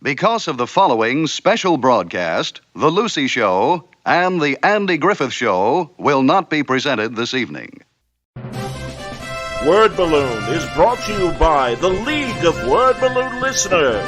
Because of the following special broadcast, The Lucy Show and The Andy Griffith Show will not be presented this evening. Word Balloon is brought to you by the League of Word Balloon Listeners.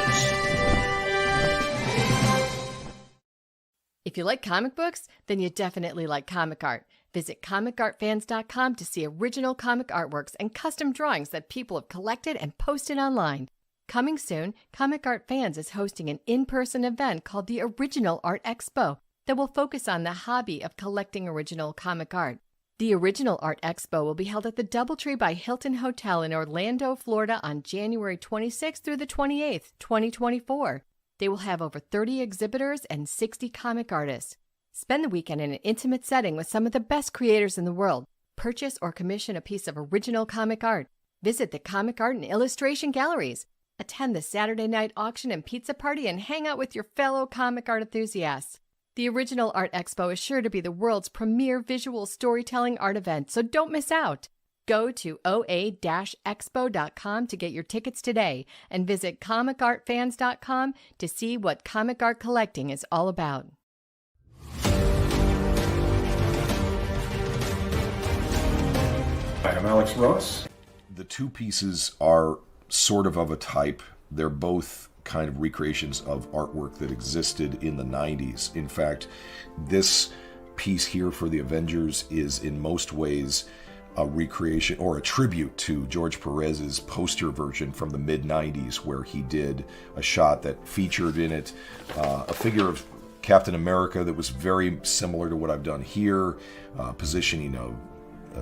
If you like comic books, then you definitely like comic art. Visit comicartfans.com to see original comic artworks and custom drawings that people have collected and posted online. Coming soon, Comic Art Fans is hosting an in-person event called the Original Art Expo that will focus on the hobby of collecting original comic art. The Original Art Expo will be held at the Doubletree by Hilton Hotel in Orlando, Florida on January 26th through the 28th, 2024. They will have over 30 exhibitors and 60 comic artists. Spend the weekend in an intimate setting with some of the best creators in the world. Purchase or commission a piece of original comic art. Visit the Comic Art and Illustration Galleries. Attend the Saturday night auction and pizza party and hang out with your fellow comic art enthusiasts. The Original Art Expo is sure to be the world's premier visual storytelling art event, so don't miss out. Go to oa-expo.com to get your tickets today and visit comicartfans.com to see what comic art collecting is all about. Hi, I'm Alex Ross. The two pieces are sort of a type. They're both kind of recreations of artwork that existed in the 90s. In fact, this piece here for the Avengers is in most ways a recreation or a tribute to George Perez's poster version from the mid-90s, where he did a shot that featured in it a figure of Captain America that was very similar to what I've done here, positioning of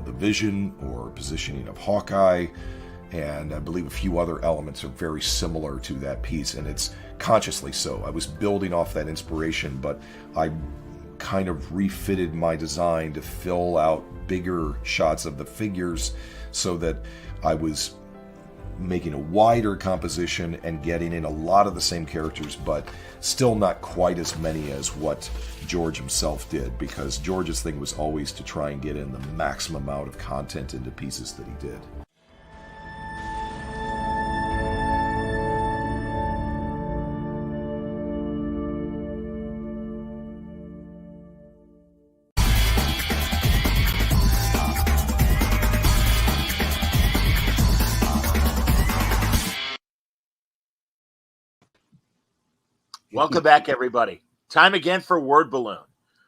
the Vision or positioning of Hawkeye, and I believe a few other elements are very similar to that piece, and it's consciously so. I was building off that inspiration, but I kind of refitted my design to fill out bigger shots of the figures so that I was making a wider composition and getting in a lot of the same characters, but still not quite as many as what George himself did, because George's thing was always to try and get in the maximum amount of content into pieces that he did. Welcome back, everybody. Time again for Word Balloon,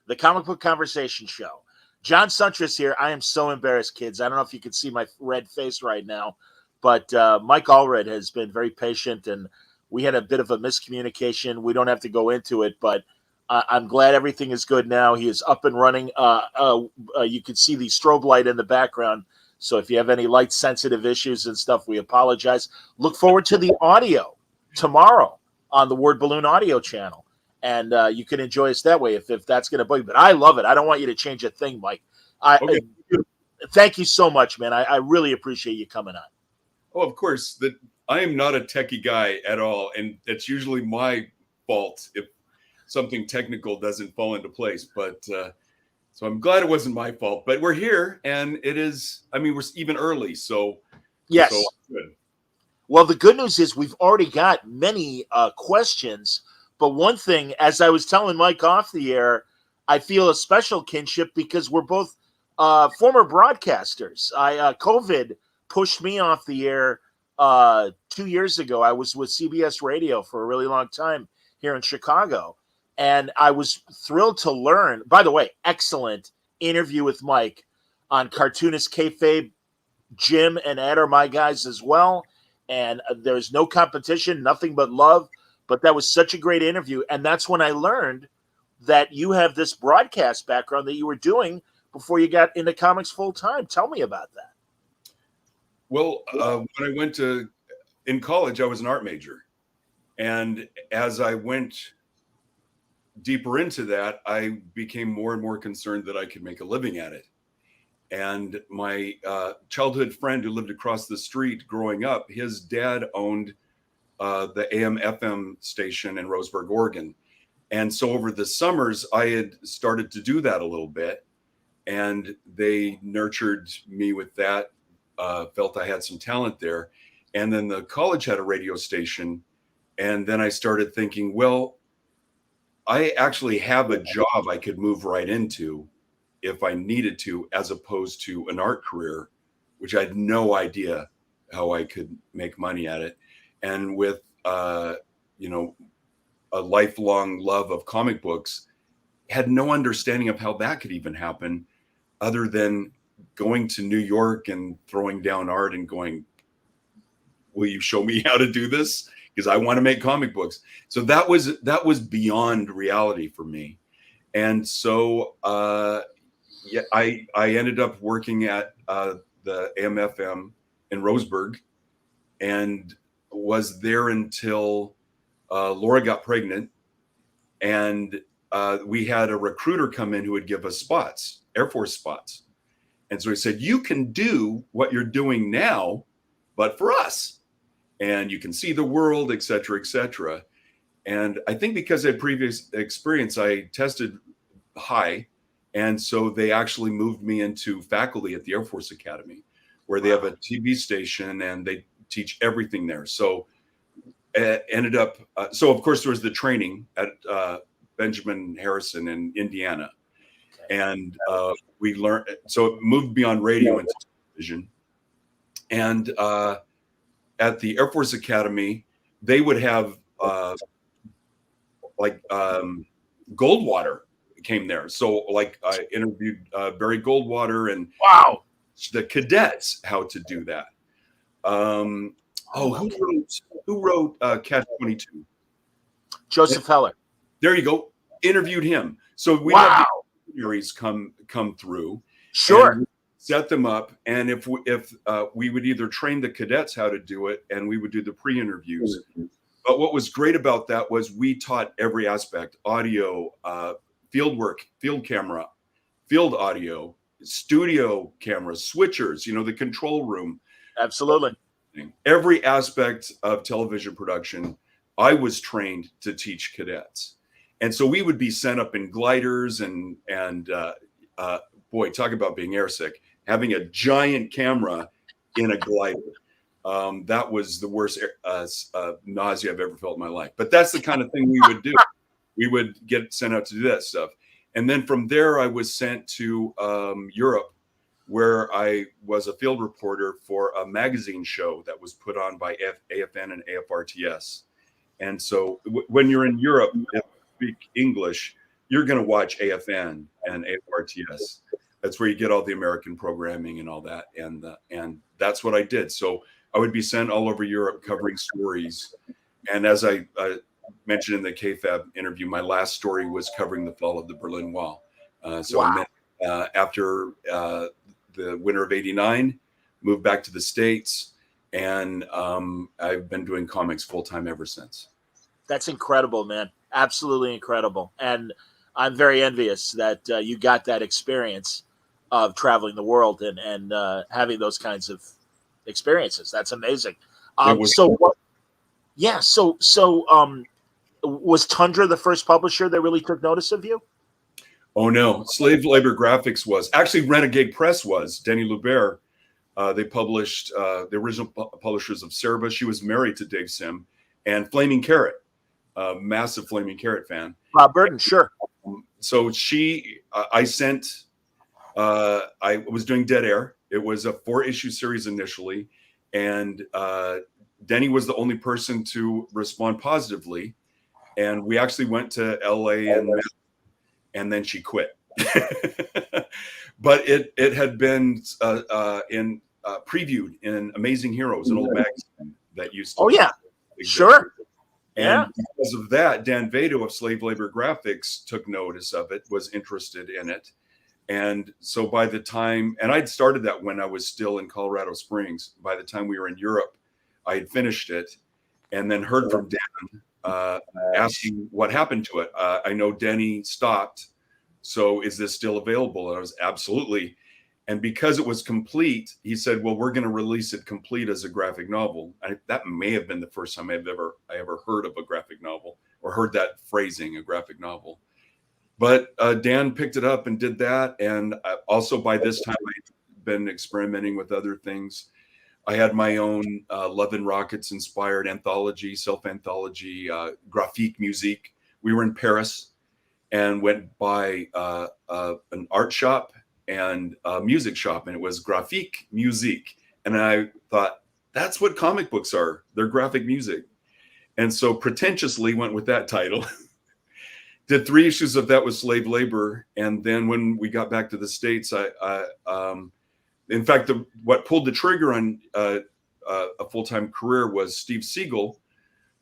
the comic book conversation show. John Suntress here. I am so embarrassed, kids. I don't know if you can see my red face right now, but Mike Allred has been very patient, and we had a bit of a miscommunication. We don't have to go into it, but I'm glad everything is good now. He is up and running. You can see the strobe light in the background, so if you have any light-sensitive issues and stuff, we apologize. Look forward to the audio tomorrow on the Word Balloon audio channel. And you can enjoy us that way if that's going to bug you. But I love it. I don't want you to change a thing, Mike. Okay. Thank you so much, man. I really appreciate you coming on. Oh, of course. I am not a techie guy at all, and that's usually my fault if something technical doesn't fall into place. But so I'm glad it wasn't my fault. But we're here, and it is. I mean, we're even early, so yes. So good. Well, the good news is we've already got many questions. But one thing, as I was telling Mike off the air, I feel a special kinship because we're both former broadcasters. COVID pushed me off the air 2 years ago. I was with CBS Radio for a really long time here in Chicago. And I was thrilled to learn, by the way, excellent interview with Mike on cartoonist kayfabe. Jim and Ed are my guys as well. And there's no competition, nothing but love. But that was such a great interview. And that's when I learned that you have this broadcast background that you were doing before you got into comics full time. Tell me about that. Well, when I went in college, I was an art major. And as I went deeper into that, I became more and more concerned that I could make a living at it. And my childhood friend who lived across the street growing up, his dad owned the AM/FM station in Roseburg, Oregon. And so over the summers, I had started to do that a little bit. And they nurtured me with that, felt I had some talent there. And then the college had a radio station. And then I started thinking, well, I actually have a job I could move right into if I needed to, as opposed to an art career, which I had no idea how I could make money at it. And with, you know, a lifelong love of comic books, had no understanding of how that could even happen other than going to New York and throwing down art and going, will you show me how to do this? Because I want to make comic books. So that was beyond reality for me. And so yeah, I ended up working at the AM/FM in Roseburg, and was there until Laura got pregnant, and we had a recruiter come in who would give us spots, Air Force spots. And so he said, you can do what you're doing now, but for us. And you can see the world, et cetera, et cetera. And I think because of previous experience, I tested high. And so they actually moved me into faculty at the Air Force Academy, where they have a TV station and they teach everything there. So ended up, so of course there was the training at Benjamin Harrison in Indiana. And we learned, so it moved beyond radio into television. And at the Air Force Academy, they would have Goldwater came there. So like I interviewed Barry Goldwater and Wow. the cadets how to do that. Who wrote Catch-22? Joseph Heller. There you go. Interviewed him. So we Wow. have the series come through. Sure. And set them up, and if we would either train the cadets how to do it, and we would do the pre-interviews. But what was great about that was we taught every aspect: audio, field work, field camera, field audio, studio cameras, switchers, you know, the control room. Absolutely. Every aspect of television production, I was trained to teach cadets. And so we would be sent up in gliders and boy, talk about being airsick, having a giant camera in a glider. That was the worst nausea I've ever felt in my life. But that's the kind of thing we would do. We would get sent out to do that stuff. And then from there, I was sent to Europe, where I was a field reporter for a magazine show that was put on by AFN and AFRTS. And so when you're in Europe, if you speak English, you're going to watch AFN and AFRTS. That's where you get all the American programming and all that. And that's what I did. So I would be sent all over Europe covering stories. And as I mentioned in the KFAB interview, my last story was covering the fall of the Berlin Wall. Wow. After the winter of '89, moved back to the States, and I've been doing comics full time ever since. That's incredible, man. Absolutely incredible. And I'm very envious that you got that experience of traveling the world and having those kinds of experiences. That's amazing. Was Tundra the first publisher that really took notice of you? Oh no, Slave Labor Graphics was. Actually, Renegade Press was. Denny Lubert. They published the original publishers of Cerberus. She was married to Dave Sim. And Flaming Carrot, massive Flaming Carrot fan. Bob Burton, sure. So I was doing Dead Air. It was a 4-issue series initially. And Denny was the only person to respond positively. And we actually went to LA and then she quit. But it had been previewed in Amazing Heroes, an old magazine that used to. Oh, yeah. Exist. Sure. And Yeah. because of that, Dan Vado of Slave Labor Graphics took notice of it, was interested in it. And so by the time, and I'd started that when I was still in Colorado Springs. By the time we were in Europe, I had finished it and then heard from Dan asking what happened to it. I know Denny stopped. So is this still available? And I was absolutely. And because it was complete, he said, well, we're going to release it complete as a graphic novel. That may have been the first time I ever heard of a graphic novel or heard that phrasing, a graphic novel. But Dan picked it up and did that. And also by this time, I'd been experimenting with other things. I had my own Love and Rockets inspired anthology, self-anthology, graphique musique. We were in Paris and went by an art shop and a music shop, and it was graphique musique. And I thought, that's what comic books are. They're graphic music. And so pretentiously went with that title. Did 3 issues of that with slave labor. And then when we got back to the States, in fact, what pulled the trigger on a full-time career was Steve Siegel,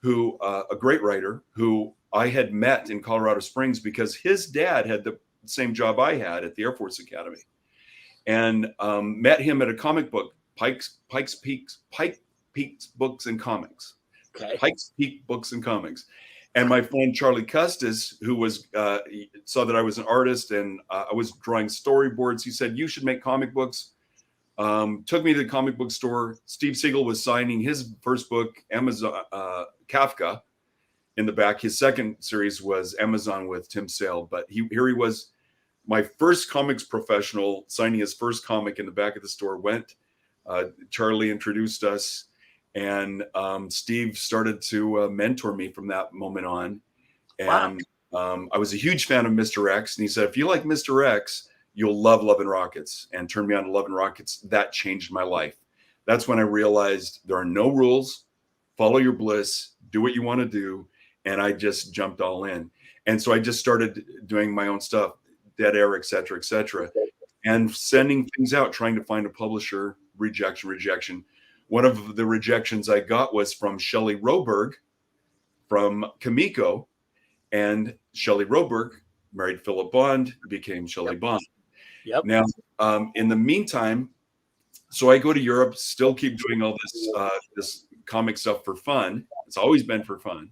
who a great writer who I had met in Colorado Springs because his dad had the same job I had at the Air Force Academy, and met him at a comic book, Pike Peak Books and Comics. Okay. Pikes Peak Books and Comics. And my friend Charlie Custis, who was saw that I was an artist and I was drawing storyboards, he said, you should make comic books. Took me to the comic book store. Steve Siegel was signing his first book, Amazon Kafka, in the back. His second series was Amazon with Tim Sale. But here he was, my first comics professional, signing his first comic in the back of the store. Charlie introduced us. And Steve started to mentor me from that moment on. And I was a huge fan of Mr. X. And he said, if you like Mr. X, you'll love Love and Rockets, and turned me on to Love and Rockets. That changed my life. That's when I realized there are no rules. Follow your bliss. Do what you want to do. And I just jumped all in. And so I just started doing my own stuff, Dead Air, et cetera, and sending things out, trying to find a publisher. Rejection. One of the rejections I got was from Shelley Roberg from Kamiko, and Shelley Roberg married Philip Bond, became Shelley Bond. Yep. Now, in the meantime, so I go to Europe, still keep doing all this comic stuff for fun. It's always been for fun.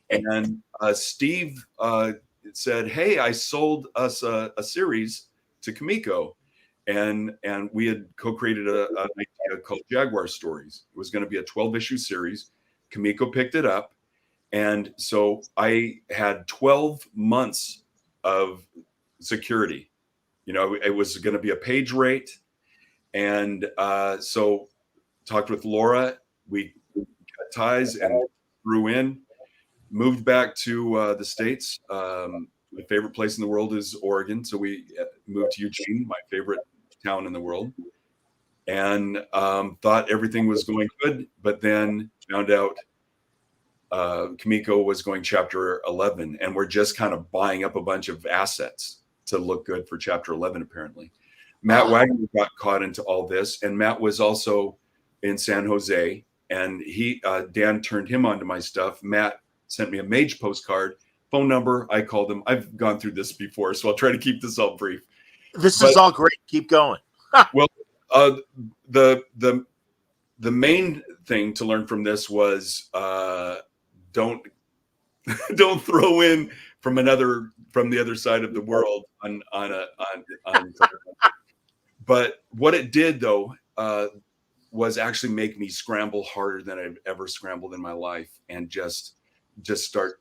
And Steve said, hey, I sold us a series to Kamiko. And we had co-created an idea called Jaguar Stories. It was going to be a 12-issue series. Kamiko picked it up. And so I had 12 months of security. You know, it was going to be a page rate. And so talked with Laura. We got ties and threw in, moved back to the States. My favorite place in the world is Oregon. So we moved to Eugene, my favorite town in the world, and thought everything was going good, but then found out Kamiko was going chapter 11, and we're just kind of buying up a bunch of assets to look good for chapter 11, apparently. Matt Wagner got caught into all this, and Matt was also in San Jose, and Dan turned him onto my stuff. Matt sent me a Mage postcard, phone number. I called him. I've gone through this before, so I'll try to keep this all brief. This is all great. Keep going. Well, the main thing to learn from this was don't throw in from the other side of the world on. But what it did though was actually make me scramble harder than I've ever scrambled in my life, and just start.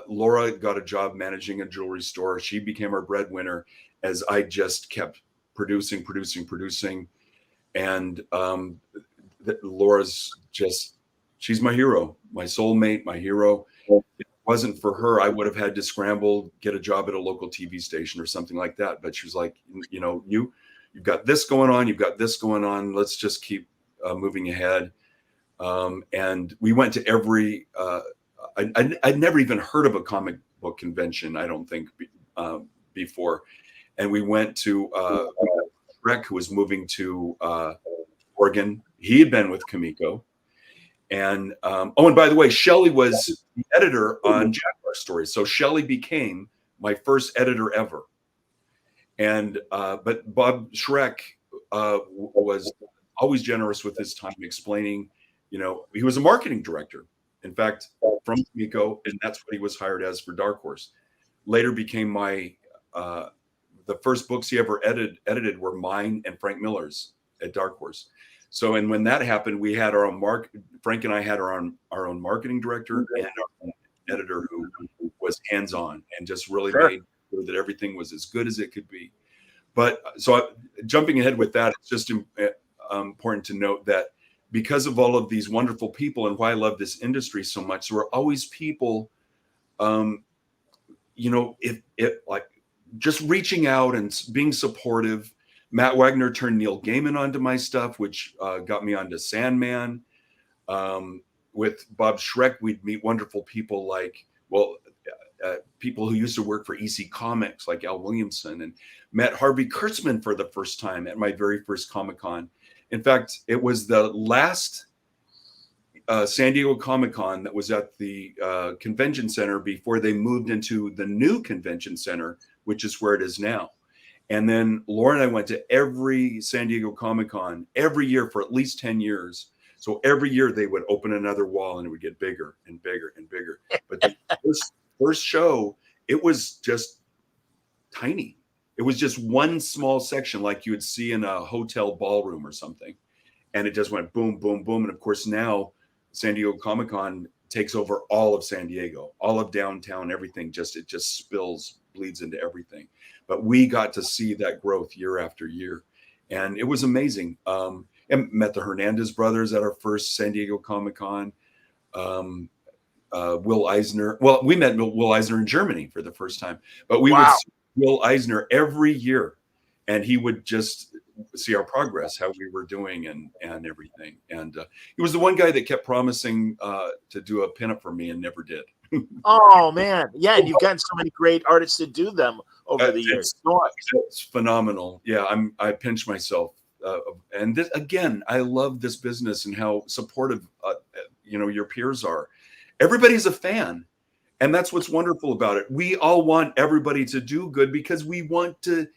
Laura got a job managing a jewelry store. She became our breadwinner as I just kept producing. And Laura's she's my hero, my soulmate, my hero. If it wasn't for her, I would have had to scramble, get a job at a local TV station or something like that. But she was like, you know, you've got this going on. You've got this going on. Let's just keep moving ahead. And we went to every, I'd never even heard of a comic book convention, I don't think, before. And we went to Rick, who was moving to Oregon. He had been with Kamiko. And and by the way, Shelley was the editor on Jaguar Stories. So Shelley became my first editor ever. And but Bob Schreck was always generous with his time, explaining, you know, he was a marketing director, in fact, from Kamiko, and that's what he was hired as for Dark Horse. Later became my the first books he ever edited were mine and Frank Miller's at Dark Horse. So, and when that happened, we had our own Frank and I had our own marketing director and our own editor who was hands-on and just really made sure that everything was as good as it could be. But so jumping ahead with that, it's just important to note that because of all of these wonderful people and why I love this industry so much, there were always people, you know, it like just reaching out and being supportive. Matt Wagner turned Neil Gaiman onto my stuff, which got me onto Sandman. With Bob Schreck, we'd meet wonderful people like, well, people who used to work for EC Comics, like Al Williamson, and met Harvey Kurtzman for the first time at my very first Comic-Con. In fact, it was the last San Diego Comic-Con that was at the convention center before they moved into the new convention center, which is where it is now. And then Laura and I went to every San Diego Comic-Con every year for at least 10 years. So every year they would open another wall and it would get bigger and bigger and bigger. But the first show, it was just tiny. It was just one small section like you would see in a hotel ballroom or something. And it just went boom, boom, boom. And of course, now San Diego Comic-Con takes over all of San Diego, all of downtown, everything. It just bleeds into everything. But we got to see that growth year after year. And it was amazing. And met the Hernandez brothers at our first San Diego Comic-Con. Will Eisner. Well, we met Will Eisner in Germany for the first time, but we would see Will Eisner every year, and he would just see our progress, how we were doing, and everything. And he was the one guy that kept promising to do a pinup for me and never did. Oh man, yeah, and you've gotten so many great artists to do them over the years. It's phenomenal. Yeah, I pinch myself. And this, again, I love this business and how supportive, you know, your peers are. Everybody's a fan. And that's what's wonderful about it. We all want everybody to do good because we want to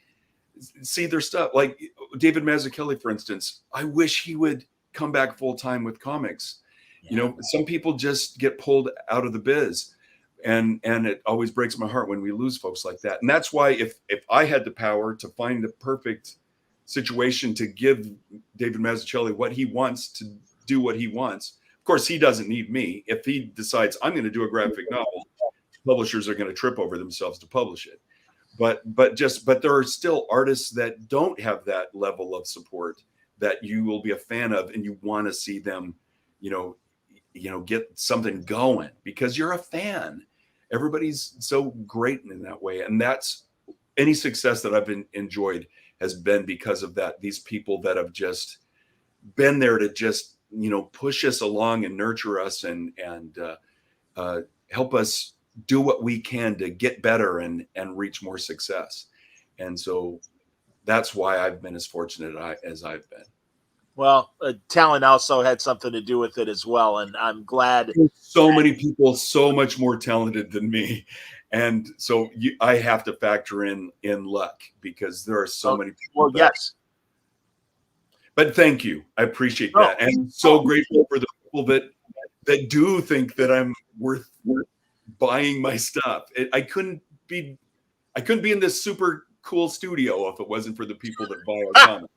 see their stuff. Like David Mazzucchelli, for instance, I wish he would come back full time with comics. Yeah. You know, some people just get pulled out of the biz. And it always breaks my heart when we lose folks like that. And that's why if I had the power to find the perfect situation to give David Mazzucchelli what he wants to do what he wants. Of course, he doesn't need me. If he decides I'm going to do a graphic novel, publishers are going to trip over themselves to publish it. But there are still artists that don't have that level of support that you will be a fan of, and you want to see them, you know, get something going because you're a fan. Everybody's so great in that way, and that's any success that I've enjoyed has been because of that. These people that have just been there to just, you know, push us along and nurture us and help us do what we can to get better and reach more success. And so that's why I've been as fortunate as I've been. Well, talent also had something to do with it as well. And I'm glad. So many people, so much more talented than me. And so I have to factor in luck because there are so many people. Well, yes. But thank you. I appreciate that. And so grateful for the people that do think that I'm worth buying my stuff. I couldn't be in this super cool studio if it wasn't for the people that buy our comics.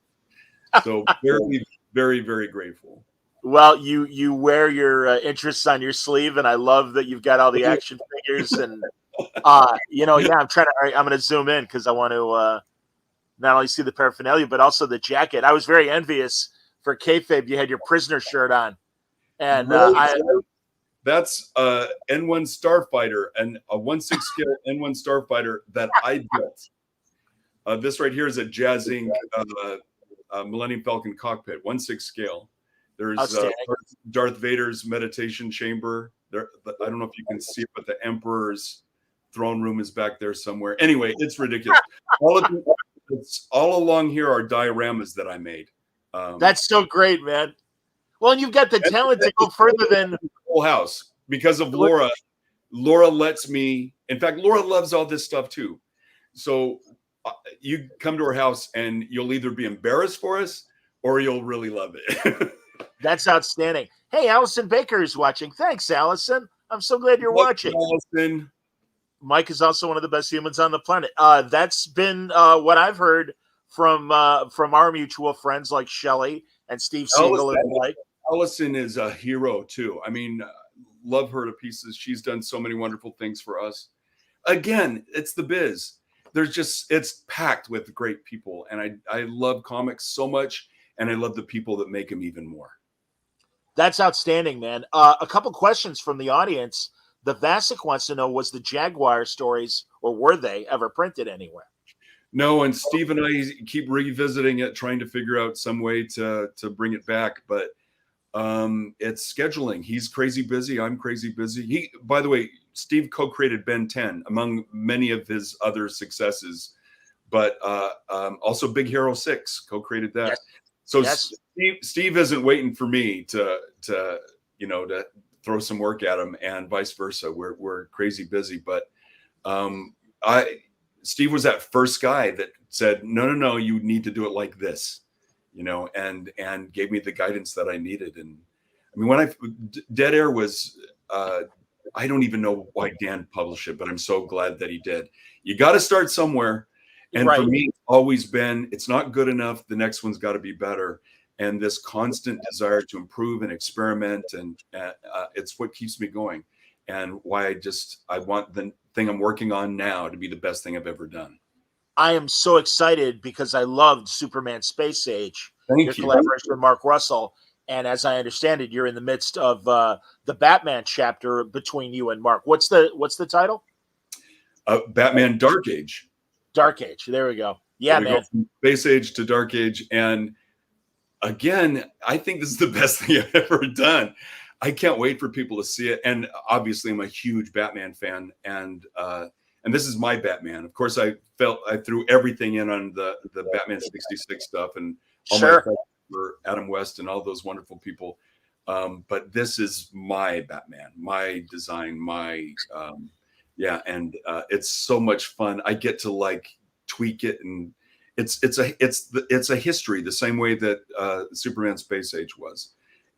So very, very, very grateful. Well, you wear your interests on your sleeve, and I love that you've got all the action figures and you know, yeah, I'm going to zoom in because I want to not only see the paraphernalia but also the jacket. I was very envious for kayfabe. You had your prisoner shirt on, and that's N1 Starfighter and a 1/6 scale N1 Starfighter that I built. This right here is a Jazz Inc. Millennium Falcon cockpit, 1/6 scale. There's Darth Vader's meditation chamber. There, I don't know if you can see it, but the Emperor's throne room is back there somewhere. Anyway, it's ridiculous. All along here are dioramas that I made. That's so great, man. Well, and you've got the talent to go further than the whole house because of Laura. Laura lets me. In fact, Laura loves all this stuff too. So you come to her house and you'll either be embarrassed for us or you'll really love it. That's outstanding. Hey, Allison Baker is watching. Thanks, Allison. I'm so glad you're watching. Allison. Mike is also one of the best humans on the planet. That's been what I've heard from our mutual friends like Shelley and Steve Siegel and Mike. Allison is a hero too. I mean, love her to pieces. She's done so many wonderful things for us. Again, it's the biz. It's packed with great people. And I love comics so much. And I love the people that make them even more. That's outstanding, man. A couple questions from the audience. The Vasic wants to know, was the Jaguar stories, or were they ever printed anywhere? No, and Steve and I keep revisiting it, trying to figure out some way to bring it back. But it's scheduling. He's crazy busy. I'm crazy busy. By the way, Steve co-created Ben 10 among many of his other successes, but also Big Hero 6 co-created that. Yes. So Yes. Steve isn't waiting for me to throw some work at him, and vice versa. We're crazy busy, but Steve was that first guy that said, no, you need to do it like this, and gave me the guidance that I needed. And I mean, when Dead Air was, I don't even know why Dan published it, but I'm so glad that he did. You got to start somewhere. And Right. For me, it's always been, it's not good enough. The next one's got to be better. And this constant desire to improve and experiment. And it's what keeps me going. And why I want the thing I'm working on now to be the best thing I've ever done. I am so excited because I loved Superman Space Age. Thank your you. collaboration with Mark Russell. And as I understand it, you're in the midst of the Batman chapter between you and Mark. What's the title? Batman Dark Age. Dark Age. There we go. Yeah, man. Go from Space Age to Dark Age. And again, I think this is the best thing I've ever done. I can't wait for people to see it. And obviously, I'm a huge Batman fan. And this is my Batman. Of course, I threw everything in on the Batman 66 stuff and all my credit for Adam West and all those wonderful people. But this is my Batman, my design, and it's so much fun. I get to tweak it, and it's a history the same way that Superman Space Age was,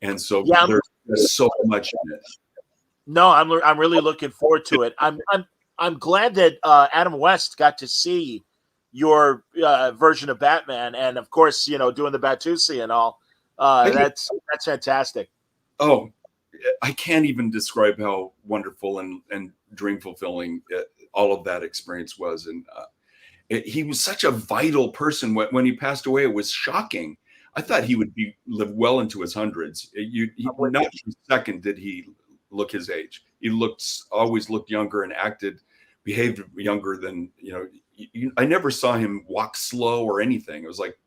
and so there's so much in it. No, I'm really looking forward to it. I'm glad that Adam West got to see your version of Batman, and of course, doing the Batusi and all. That's fantastic. Oh, I can't even describe how wonderful and dream fulfilling all of that experience was. And he was such a vital person. When he passed away, it was shocking. I thought he would live well into his hundreds. Not for a second did he look his age. He always looked younger and behaved younger than, I never saw him walk slow or anything. It was like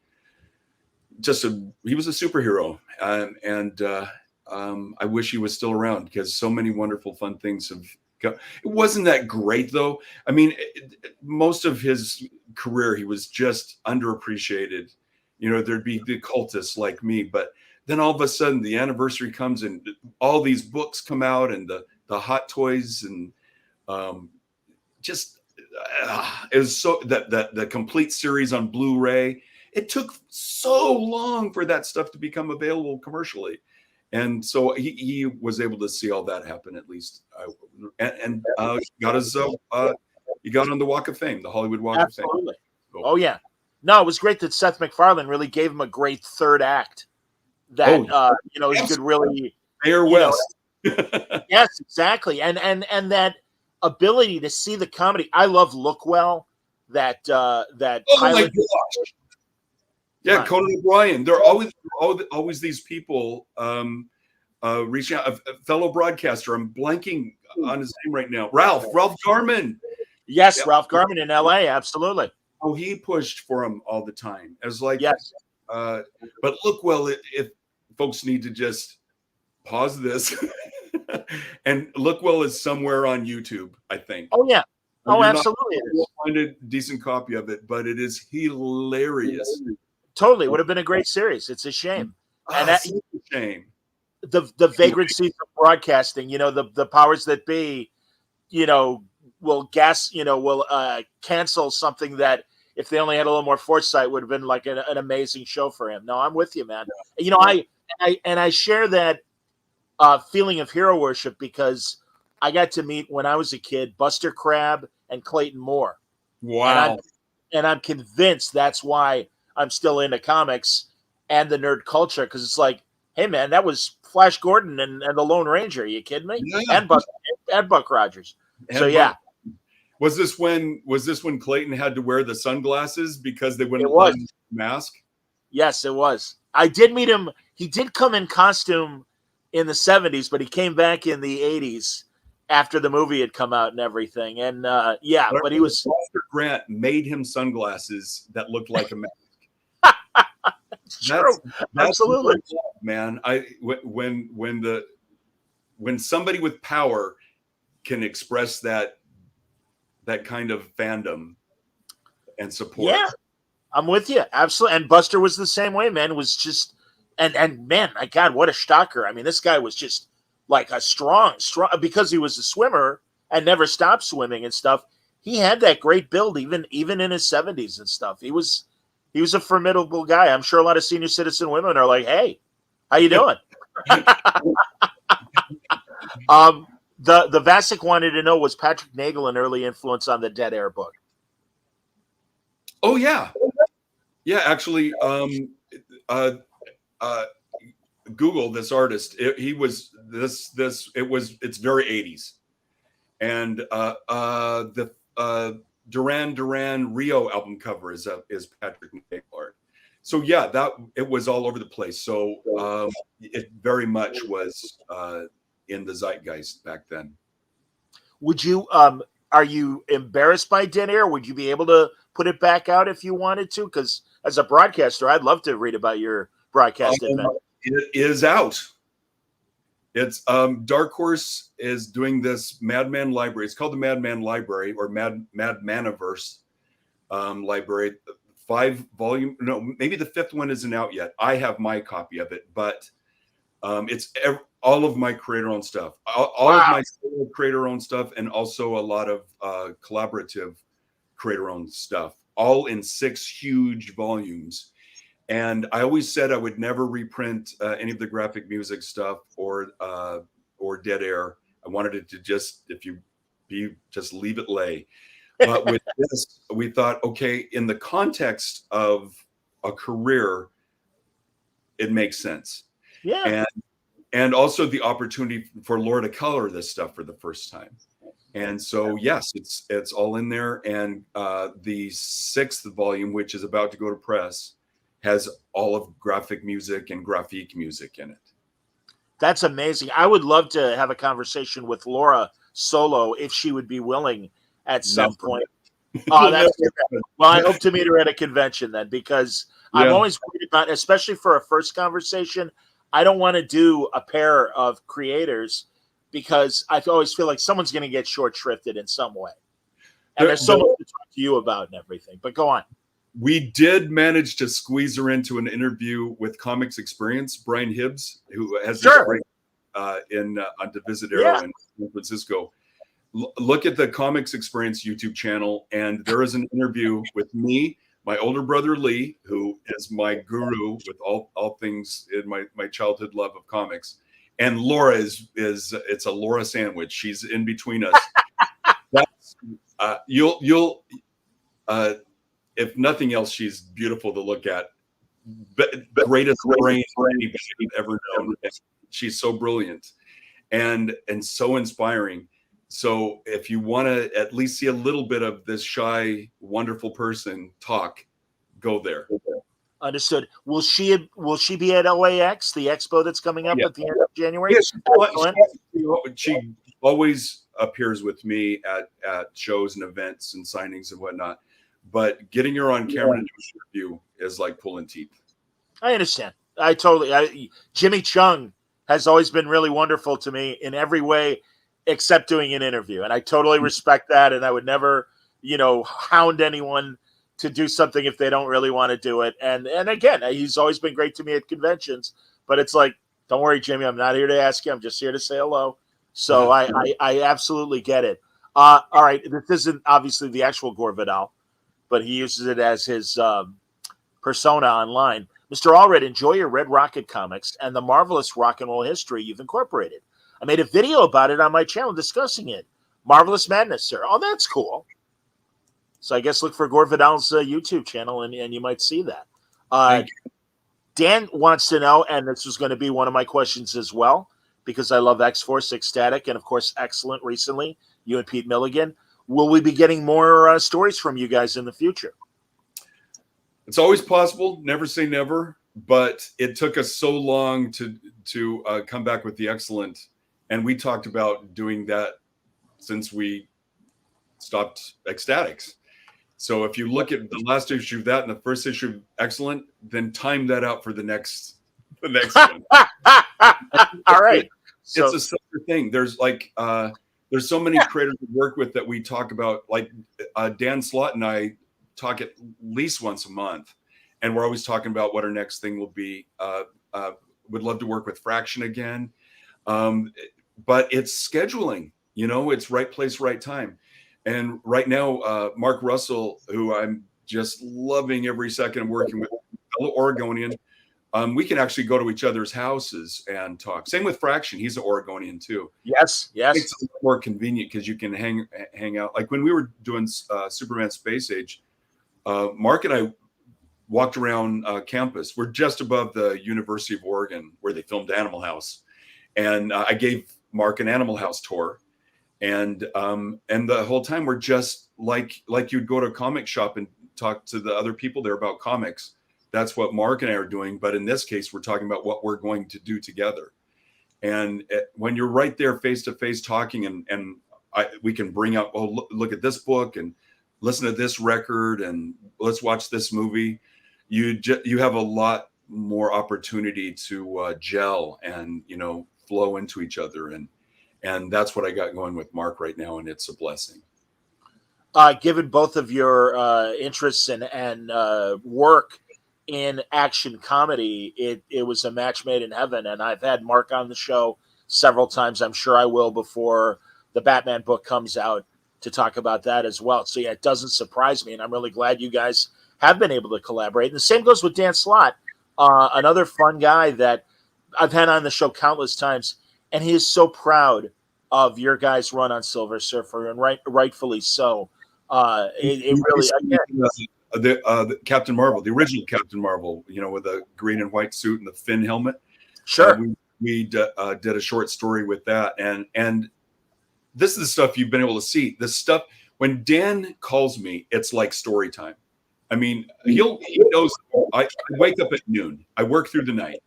he was a superhero. I wish he was still around because so many wonderful, fun things have come. It wasn't that great, though. I mean, most of his career, he was just underappreciated. There'd be the cultists like me, but then all of a sudden the anniversary comes and all these books come out and the hot toys and it was so that the complete series on Blu-ray. It took so long for that stuff to become available commercially. And so he was able to see all that happen, at least, and got he got on the Walk of Fame, the Hollywood Walk of Fame. So, oh yeah, no, it was great that Seth MacFarlane really gave him a great third act. That he could really Mayor West. Yes, exactly, and that ability to see the comedy. I love Lookwell. That oh pilot. My gosh. Yeah, Conan O'Brien. There are always these people reaching out. A fellow broadcaster. I'm blanking on his name right now. Ralph Garman. Yes, yeah. Ralph Garman in L.A. Absolutely. Oh, he pushed for him all the time. As yes. But Lookwell, if folks need to just pause this, and Lookwell is somewhere on YouTube, I think. Oh yeah. Oh, absolutely. You'll find a decent copy of it, but it is hilarious. Totally, would have been a great series. It's a shame, and that's a shame. The vagrancies of broadcasting, the powers that be, will cancel something that if they only had a little more foresight would have been like an amazing show for him. No, I'm with you, man. I share that feeling of hero worship because I got to meet when I was a kid Buster Crabbe and Clayton Moore. Wow, and I'm convinced that's why I'm still into comics and the nerd culture, because it's like, hey man, that was Flash Gordon and the Lone Ranger. Are you kidding me? Yeah. And Buck Rogers. Yeah. Was this when Clayton had to wear the sunglasses because they wouldn't let him mask? Yes, it was. I did meet him. He did come in costume in the 70s, but he came back in the 80s after the movie had come out and everything. And but he was. Buster Grant made him sunglasses that looked like a mask. True. Absolutely, man. When somebody with power can express that kind of fandom and support. Yeah, I'm with you. Absolutely. And Buster was the same way, man. Was just and man, my God, what a shocker. I mean, this guy was just like a strong, because he was a swimmer and never stopped swimming and stuff. He had that great build even in his 70s and stuff. He was a formidable guy. I'm sure a lot of senior citizen women are like, "Hey, how you doing?" The Vasic wanted to know, was Patrick Nagel an early influence on the Dead Air book? Oh yeah. Yeah, actually, Google this artist. It's very 80s. And the Duran Rio album cover is Patrick Nagel art. So yeah, it was all over the place. So it very much was in the zeitgeist back then. Would you are you embarrassed by Dead Air? Would you be able to put it back out if you wanted to? Because as a broadcaster, I'd love to read about your broadcast event. It is out. It's Dark Horse is doing this Madman library. It's called the Madman Library, or Madmaniverse library. 5-volume. No, maybe the 5th one isn't out yet. I have my copy of it, but it's all of my creator-owned stuff. All of my creator-owned stuff, and also a lot of collaborative creator-owned stuff, all in 6 huge volumes. And I always said I would never reprint any of the graphic music stuff or Dead Air. I wanted it to just leave it lay. But with this, we thought, okay, in the context of a career, it makes sense. Yeah. And also the opportunity for Laura to color this stuff for the first time. And so, yes, it's all in there. And the 6th volume, which is about to go to press, has all of graphic music and graphique music in it. That's amazing. I would love to have a conversation with Laura solo if she would be willing at some point. Well, I hope to meet her at a convention then, because I'm always worried about, especially for a first conversation, I don't want to do a pair of creators because I always feel like someone's going to get short shrifted in some way. And there's so much to talk to you about and everything, but go on. We did manage to squeeze her into an interview with Comics Experience, Brian Hibbs, who has this great on Divisadero in San Francisco. Look at the Comics Experience YouTube channel, and there is an interview with me, my older brother Lee, who is my guru with all things in my childhood love of comics, and Laura it's a Laura sandwich. She's in between us. That's you'll if nothing else, she's beautiful to look at. Greatest brain you've ever known. She's so brilliant and so inspiring. So if you want to at least see a little bit of this shy, wonderful person talk, go there. Understood. Will she be at LAX, the expo that's coming up at the end of January? Yes, she always appears with me at shows and events and signings and whatnot. But getting her on camera to do an interview is like pulling teeth. I understand. Jimmy Chung has always been really wonderful to me in every way except doing an interview. And I totally respect that. And I would never, hound anyone to do something if they don't really want to do it. And again, he's always been great to me at conventions. But it's like, don't worry, Jimmy, I'm not here to ask you. I'm just here to say hello. So I absolutely get it. All right. This isn't obviously the actual Gore Vidal, but he uses it as his persona online. Mr. Allred, enjoy your Red Rocket comics and the marvelous rock and roll history you've incorporated. I made a video about it on my channel discussing it. Marvelous Madness, sir. Oh, that's cool. So I guess look for Gore Vidal's YouTube channel, and you might see that. Dan wants to know, and this was going to be one of my questions as well, because I love X-Force, Ecstatic, and, of course, Excellent recently, you and Pete Milligan. Will we be getting more stories from you guys in the future? It's always possible. Never say never. but it took us so long to come back with the excellent, and we talked about doing that since we stopped Ecstatics. So if you look at the last issue of that and the first issue of Excellent, then time that out for the next one. All right. It's a similar thing. There's like there's so many creators to work with that we talk about. Like Dan Slott and I talk at least once a month, and we're always talking about what our next thing will be. Would love to work with Fraction again, but it's scheduling. You know, it's right place, right time. And right now, Mark Russell, who I'm just loving every second of working with, fellow Oregonian, we can actually go to each other's houses and talk. Same with Fraction; he's an Oregonian too. Yes. It's more convenient because you can hang out. Like when we were doing Superman Space Age, Mark and I walked around campus. We're just above the University of Oregon where they filmed Animal House, and I gave Mark an Animal House tour. And the whole time we're just like you'd go to a comic shop and talk to the other people there about comics. That's what Mark and I are doing. But in this case, we're talking about what we're going to do together. And when you're right there face to face talking, and we can bring up, oh, look at this book and listen to this record and let's watch this movie. You have a lot more opportunity to gel and, you know, flow into each other. And that's what I got going with Mark right now, and it's a blessing. Given both of your interests and work in action comedy, it was a match made in heaven. And I've had Mark on the show several times. I'm sure I will before the Batman book comes out to talk about that as well. So yeah, it doesn't surprise me, and I'm really glad you guys have been able to collaborate. And the same goes with Dan Slott, another fun guy that I've had on the show countless times. And he is so proud of your guys' run on Silver Surfer, and rightfully so. It really, again, the Captain Marvel, the original Captain Marvel, you know, with the green and white suit and the fin helmet. Sure. We did a short story with that, and this is the stuff you've been able to see. This stuff, when Dan calls me, it's like story time. I mean, he knows I wake up at noon. I work through the night.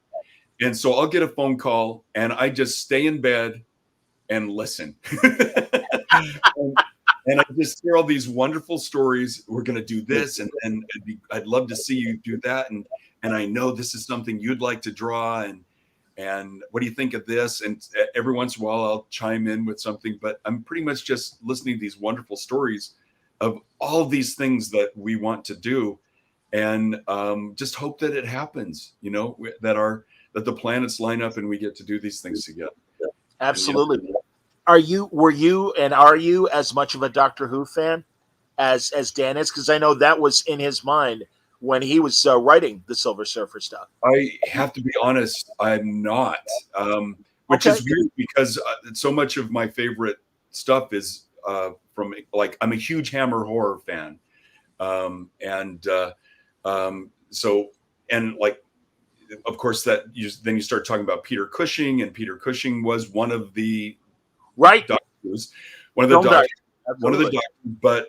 And so I'll get a phone call and I just stay in bed and listen. and I just hear all these wonderful stories. We're going to do this. And I'd love to see you do that. And I know this is something you'd like to draw. And what do you think of this? And every once in a while I'll chime in with something, but I'm pretty much just listening to these wonderful stories of all of these things that we want to do. And just hope that it happens, you know, that the planets line up and we get to do these things together. Absolutely. Are you as much of a Doctor Who fan as Dan is? Because I know that was in his mind when he was writing the Silver Surfer stuff. I have to be honest, I'm not, which is weird because so much of my favorite stuff is from, like, I'm a huge Hammer horror fan. Of course, then you start talking about Peter Cushing, and Peter Cushing was one of the doctors, one of the doctors. But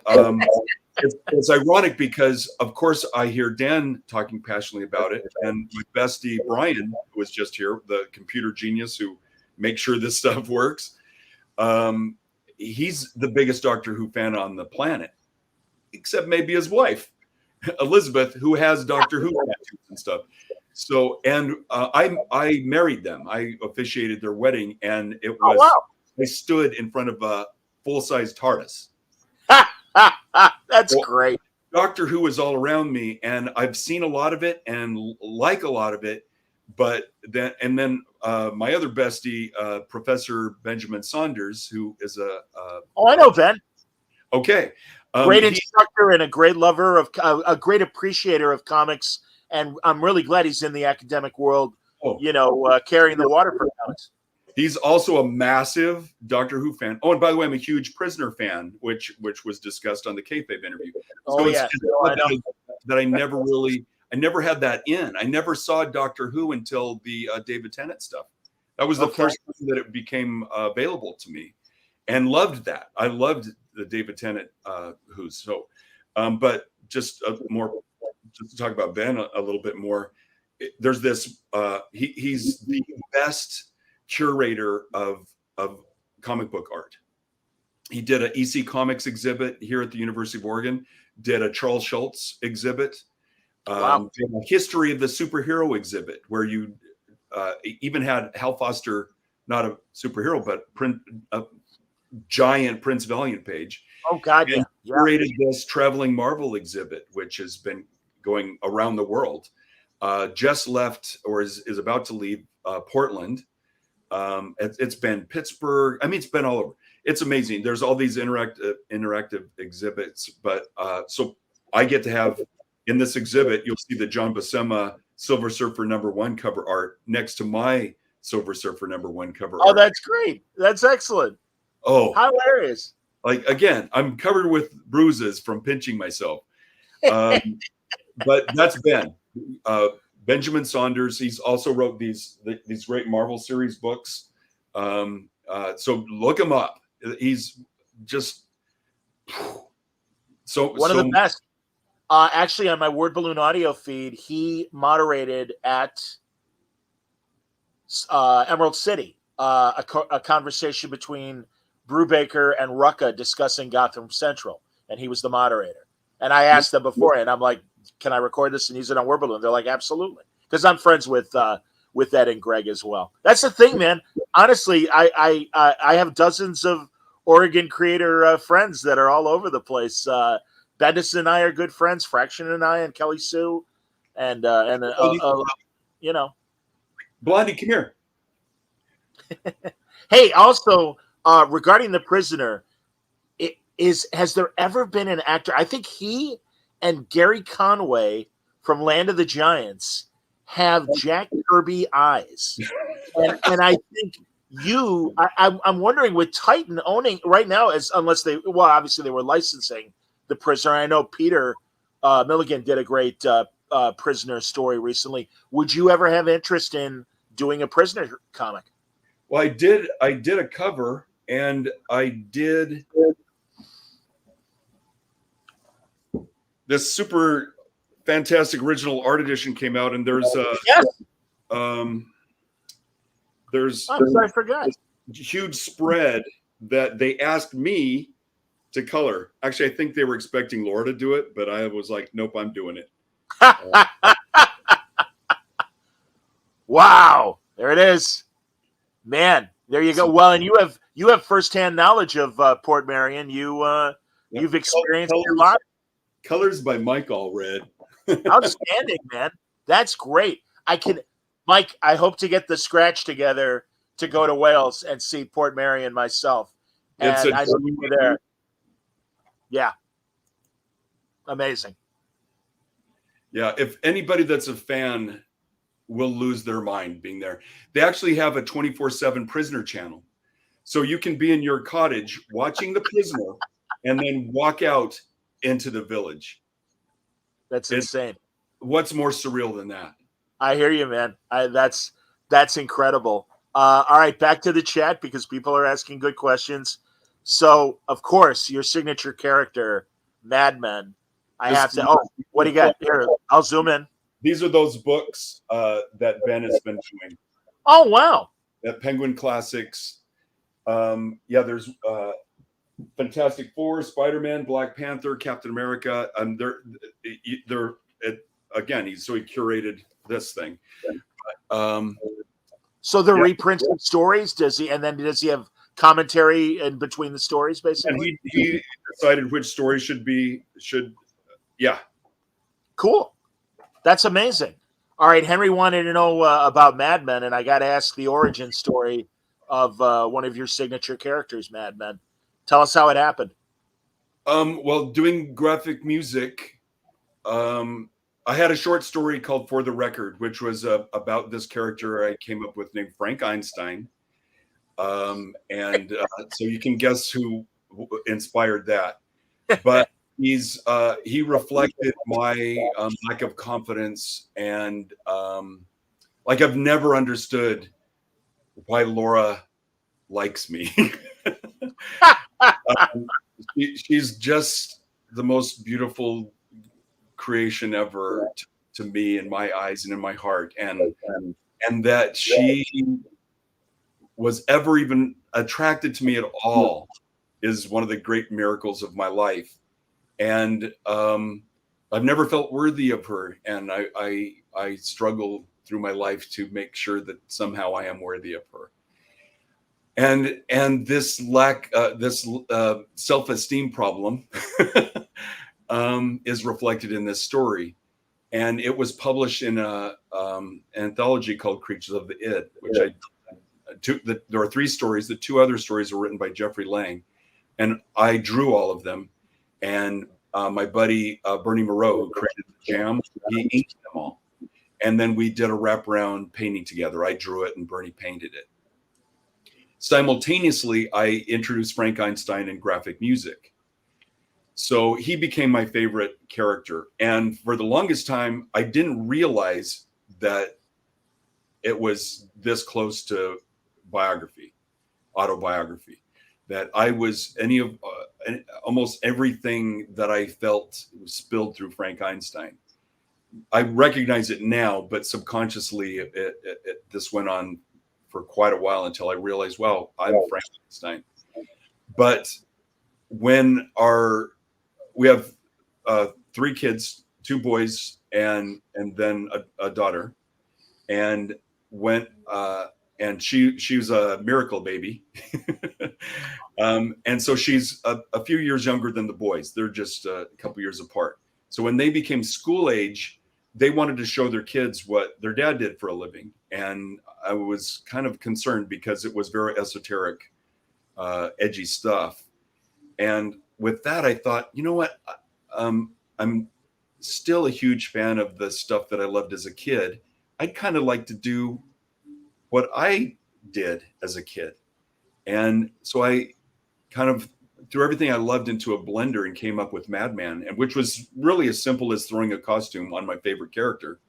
it's ironic because, of course, I hear Dan talking passionately about it, and my bestie Brian, who was just here, the computer genius who makes sure this stuff works. He's the biggest Doctor Who fan on the planet, except maybe his wife, Elizabeth, who has Doctor Who tattoos and stuff. So, and I married them. I officiated their wedding, and it was I stood in front of a full-size TARDIS. That's great. Doctor Who is all around me, and I've seen a lot of it and like a lot of it. But then my other bestie, Professor Benjamin Saunders, who is I know Ben. Okay, great instructor and a great lover of a great appreciator of comics. And I'm really glad he's in the academic world, carrying the water for comics. He's also a massive Doctor Who fan. Oh, and by the way, I'm a huge Prisoner fan, which was discussed on the Kayfabe interview. So that I never had that in. I never saw Doctor Who until the David Tennant stuff. That was the first time that it became available to me, and loved that. I loved the David Tennant Who. So, but just to talk about Ben a little bit more, there's this. He's the best curator of comic book art. He did an EC Comics exhibit here at the University of Oregon. Did a Charles Schultz exhibit. Wow. Did a history of the superhero exhibit where you even had Hal Foster, not a superhero, but a giant Prince Valiant page. Oh God, and yeah. Curated this traveling Marvel exhibit, which has been going around the world. Just left or is about to leave Portland. It's been Pittsburgh. I mean, it's been all over. It's amazing. There's all these interactive exhibits, but so I get to have in this exhibit, you'll see the John Buscema Silver Surfer #1 cover art next to my Silver Surfer #1 cover art. Oh, that's great. That's excellent. Oh, hilarious. Like, again, I'm covered with bruises from pinching myself. But that's Ben. Benjamin Saunders. He's also wrote these great Marvel series books. So look him up. He's just one of the best. Actually, on my Word Balloon audio feed, he moderated at Emerald City a conversation between Brubaker and Rucka discussing Gotham Central, and he was the moderator. And I asked them beforehand, I'm like, can I record this and use it on Word Balloon? They're like, absolutely. Because I'm friends with Ed and Greg as well. That's the thing, man. Honestly, I have dozens of Oregon creator friends that are all over the place. Bendis and I are good friends. Fraction and I and Kelly Sue. And you know. Blondie, come here. Hey, also, regarding The Prisoner, has there ever been an actor? I think he and Gary Conway from Land of the Giants have Jack Kirby eyes, and I think I'm wondering with Titan owning right now, unless they obviously they were licensing The Prisoner. I know Peter Milligan did a great Prisoner story recently. Would you ever have interest in doing a Prisoner comic? Well, I did a cover, and I did this super fantastic original art edition came out, and there's I'm sorry, I forgot. a huge spread that they asked me to color. Actually, I think they were expecting Laura to do it, but I was like, nope, I'm doing it. Wow, there it is. Man, there you go. Well, and you have firsthand knowledge of Port Marion. You've experienced a lot. Colors by Mike Allred. Outstanding, man. That's great. Mike, I hope to get the scratch together to go to Wales and see Port Marion myself. And I know you were there. Yeah. Amazing. Yeah, if anybody that's a fan will lose their mind being there. They actually have a 24/7 Prisoner channel. So you can be in your cottage watching The Prisoner and then walk out into the village. That's insane. What's more surreal than that? I hear you, man. That's incredible. All right, back to the chat because people are asking good questions. So, of course, your signature character, Madman. I have to. Oh, what do you got here? I'll zoom in. These are those books that Ben has been doing. Oh, wow. At Penguin Classics. Yeah, there's Fantastic Four, Spider-Man, Black Panther, Captain America. They're again, he curated this thing. So the reprints of stories, does he have commentary in between the stories, basically? And he decided which story should. Cool. That's amazing. All right, Henry wanted to know about Madman, and I got to ask the origin story of one of your signature characters, Madman. Tell us how it happened. Well, doing graphic music, I had a short story called For the Record, which was about this character I came up with named Frank Einstein. So you can guess who inspired that. But he reflected my lack of confidence, and like I've never understood why Laura likes me. She's just the most beautiful creation ever to me in my eyes and in my heart, and that she was ever even attracted to me at all is one of the great miracles of my life. And I've never felt worthy of her, and I struggle through my life to make sure that somehow I am worthy of her. And this lack, this self-esteem problem is reflected in this story. And it was published in an anthology called Creatures of the Id, which there are 3 stories. The 2 other stories were written by Jeffrey Lang, and I drew all of them. And my buddy Bernie Moreau, who created the Jam, he inked them all. And then we did a wraparound painting together. I drew it and Bernie painted it. Simultaneously, I introduced Frank Einstein in graphic music. So he became my favorite character. And for the longest time, I didn't realize that it was this close to biography, autobiography, that I was almost everything that I felt was spilled through Frank Einstein. I recognize it now, but subconsciously this went on for quite a while until I realized, wow, I'm Frank Einstein. But when we have 3 kids, 2 boys, and then a daughter, and she was a miracle baby, and so she's a few years younger than the boys. They're just a couple years apart. So when they became school age, they wanted to show their kids what their dad did for a living, and I was kind of concerned because it was very esoteric, edgy stuff. And with that, I thought, you know what? I'm still a huge fan of the stuff that I loved as a kid. I'd kind of like to do what I did as a kid. And so I kind of threw everything I loved into a blender and came up with Madman, and which was really as simple as throwing a costume on my favorite character,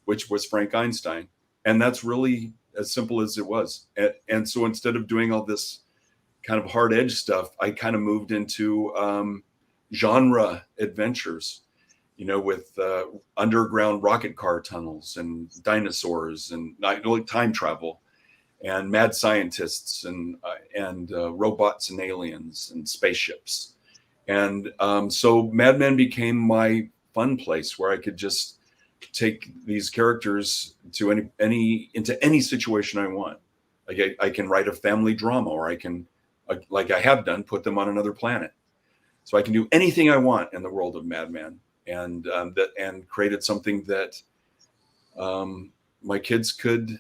which was Frank Einstein. And that's really as simple as it was. And so instead of doing all this kind of hard edge stuff, I kind of moved into genre adventures, with underground rocket car tunnels and dinosaurs and time travel and mad scientists and robots and aliens and spaceships. And so Madman became my fun place where I could just take these characters to into any situation I want. Like I can write a family drama, or I can, like I have done, put them on another planet. So I can do anything I want in the world of Madman, and created something that my kids could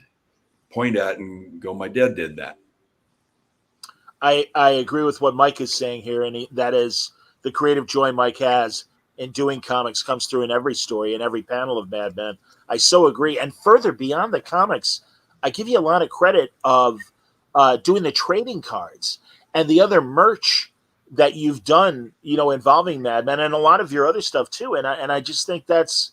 point at and go, my dad did that. I agree with what Mike is saying here, and that is the creative joy Mike has in doing comics comes through in every story, in every panel of Madman. I so agree. And further beyond the comics, I give you a lot of credit of doing the trading cards and the other merch that you've done, involving Madman, and a lot of your other stuff too. And I just think that's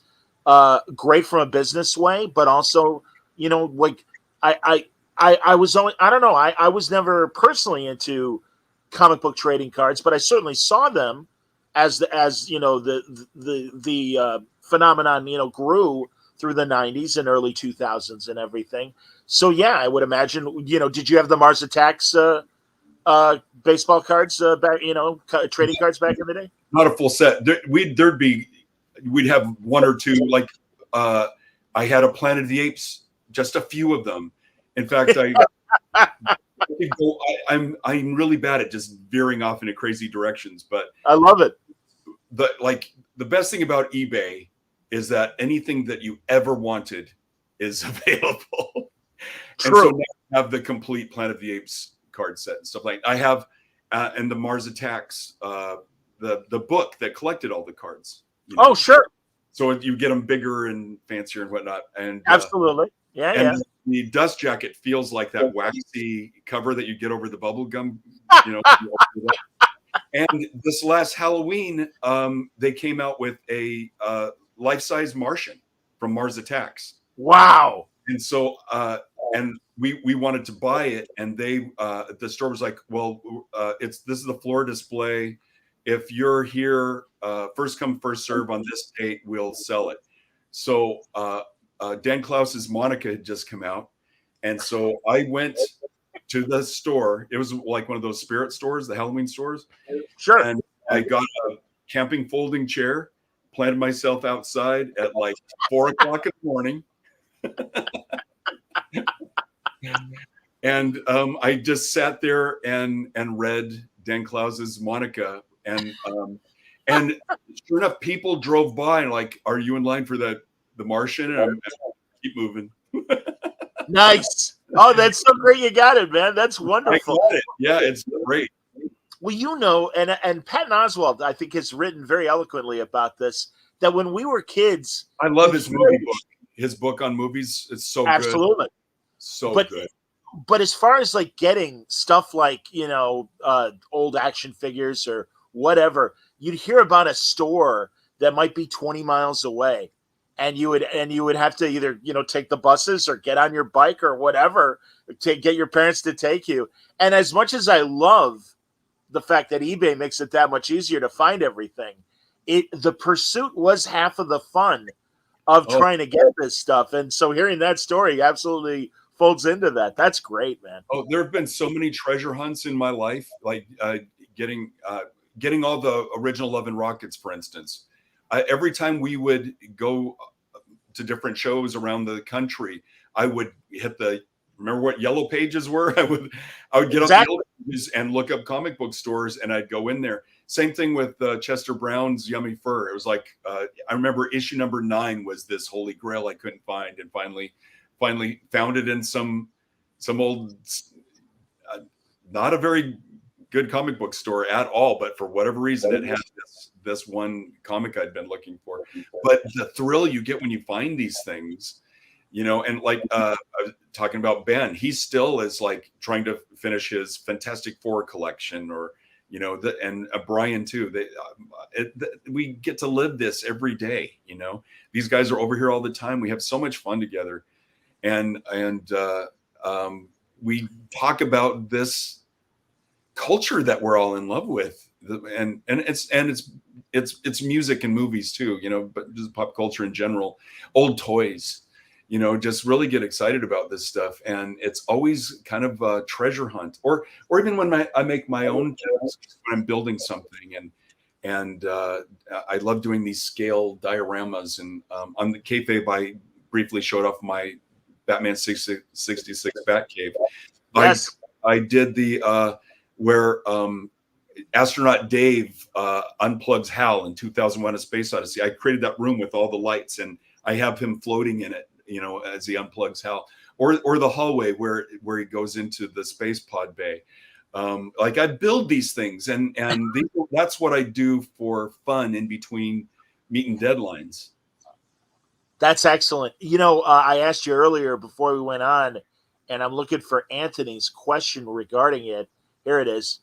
great from a business way, but also, like I was only, I don't know, I was never personally into comic book trading cards, but I certainly saw them as the phenomenon, grew through the 90s and early 2000s and everything. So yeah, I would imagine, did you have the Mars Attacks baseball cards back, trading cards back in the day? Not a full set. We'd have 1 or 2. Like I had a Planet of the Apes, just a few of them. In fact, I'm really bad at just veering off into crazy directions, but I love it. The best thing about eBay is that anything that you ever wanted is available. True. And so now I have the complete Planet of the Apes card set and stuff like that. I have and the Mars Attacks, the book that collected all the cards. Oh, sure. So you get them bigger and fancier and whatnot. And absolutely. Yeah. The dust jacket feels like that waxy cover that you get over the bubble gum, And this last Halloween, they came out with a life-size Martian from Mars Attacks. Wow. And so, and we wanted to buy it, and the store was like, well, this is the floor display. If you're here, first come, first serve on this date, we'll sell it. So Dan Klaus's Monica had just come out. And so I went to the store. It was like one of those spirit stores, the Halloween stores. Sure. And I got a camping folding chair, planted myself outside at like 4 o'clock in the morning. And I just sat there and read Dan Klaus's Monica. And sure enough, people drove by and like, are you in line for the Martian? And I'm keep moving. Nice. Oh, that's so great. You got it, man. That's wonderful. I got it. Yeah, it's great. Well, you know, and Patton Oswalt, I think, has written very eloquently about this, that when we were kids. I love his movie book. His book on movies. It's so absolutely. Good. So good. But as far as like getting stuff like, you know, old action figures or whatever, you'd hear about a store that might be 20 miles away. And you would have to either, you know, take the buses or get on your bike or whatever to get your parents to take you. And as much as I love the fact that eBay makes it that much easier to find everything, the pursuit was half of the fun of trying to get this stuff. And so hearing that story absolutely folds into that. That's great, man. Oh, there have been so many treasure hunts in my life, like getting all the original Love and Rockets, for instance. Every time we would go to different shows around the country, I would hit remember what yellow pages were? I would get on the yellow pages and look up comic book stores, and I'd go in there. Same thing with Chester Brown's Yummy Fur. It was like, I remember issue number 9 was this holy grail I couldn't find, and finally found it in some old, not a very good comic book store at all, but for whatever reason, it had this one comic I'd been looking for. But the thrill you get when you find these things, you know, and like I was talking about Ben, he still is like trying to finish his Fantastic Four collection, or you know, and Brian too. We get to live this every day. You know, these guys are over here all the time. We have so much fun together, and we talk about this culture that we're all in love with, and it's music and movies too, you know, but just pop culture in general, old toys, you know, just really get excited about this stuff. And it's always kind of a treasure hunt, or even when I make my own toys, when I'm building something, and I love doing these scale dioramas. And on the kayfabe, I briefly showed off my Batman 66 Batcave. Yes. I did the where astronaut Dave unplugs Hal in 2001: A Space Odyssey. I created that room with all the lights, and I have him floating in it, you know, as he unplugs Hal, or the hallway where he goes into the space pod bay. Like I build these things, and that's what I do for fun in between meeting deadlines. That's excellent. You know, I asked you earlier before we went on, and I'm looking for Anthony's question regarding it. Here it is.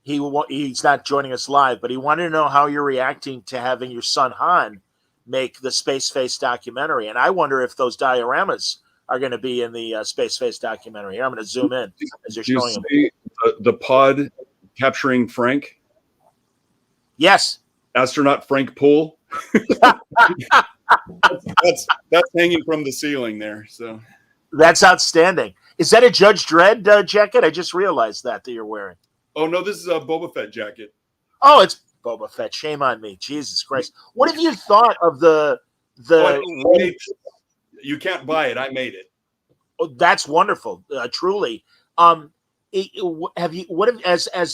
He's not joining us live, but he wanted to know how you're reacting to having your son Han make the Space Face documentary. And I wonder if those dioramas are going to be in the Space Face documentary. Here, I'm going to zoom in as you're showing them. The pod capturing Frank? Yes. Astronaut Frank Poole. that's hanging from the ceiling there. So that's outstanding. Is that a Judge Dredd jacket? I just realized that you're wearing. Oh no, this is a Boba Fett jacket. Oh, it's Boba Fett. Shame on me. Jesus Christ. What have you thought of the you can't buy it. I made it. Oh, that's wonderful. Truly. As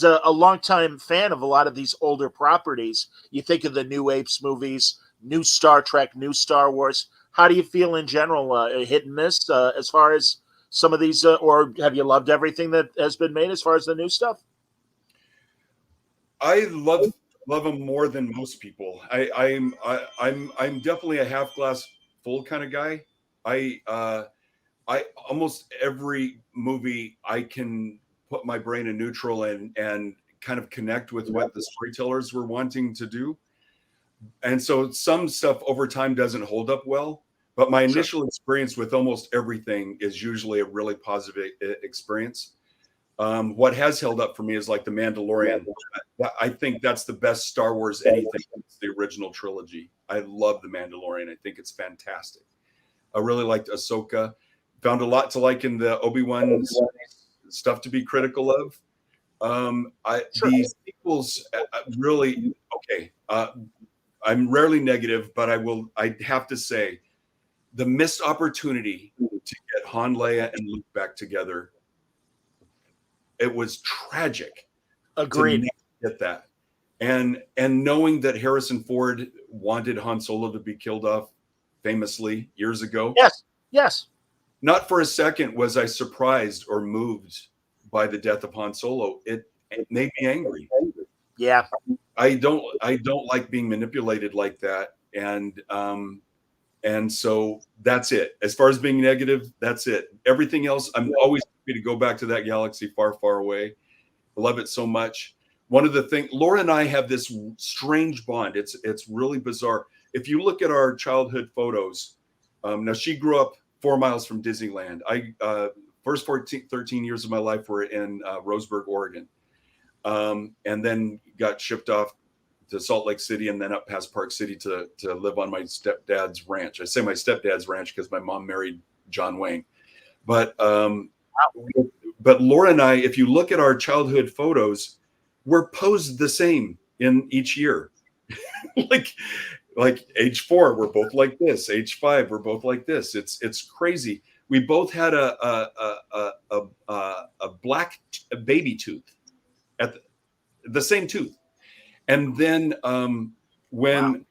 a longtime fan of a lot of these older properties, you think of the new Apes movies, new Star Trek, new Star Wars. How do you feel in general, hit and miss, as far as some of these, or have you loved everything that has been made as far as the new stuff? I love them more than most people. I'm definitely a half glass full kind of guy. I almost every movie I can put my brain in neutral and kind of connect with what the storytellers were wanting to do. And so some stuff over time doesn't hold up well, but my initial experience with almost everything is usually a really positive experience. What has held up for me is like The Mandalorian. I think that's the best Star Wars anything since the original trilogy. I love The Mandalorian. I think it's fantastic. I really liked Ahsoka. Found a lot to like in the Obi-Wan stuff to be critical of. These sequels really okay. I'm rarely negative, but I have to say, the missed opportunity to get Han, Leia, and Luke back together. It was tragic. Agreed. To get that, and knowing that Harrison Ford wanted Han Solo to be killed off, famously years ago. Yes. Not for a second was I surprised or moved by the death of Han Solo. It made me angry. Yeah. I don't like being manipulated like that, and so that's it. As far as being negative, that's it. Everything else, I'm always happy to go back to that galaxy far, far away. I love it so much. One of the things, Laura and I have this strange bond. It's really bizarre. If you look at our childhood photos, now she grew up 4 miles from Disneyland. I first 13 years of my life were in Roseburg, Oregon, and then got shipped off to Salt Lake City and then up past Park City to live on my stepdad's ranch. I say my stepdad's ranch because my mom married John Wayne. But Laura and I, if you look at our childhood photos, we're posed the same in each year. like age 4, we're both like this. Age 5, we're both like this. It's crazy. We both had a black baby tooth at the same tooth. And then when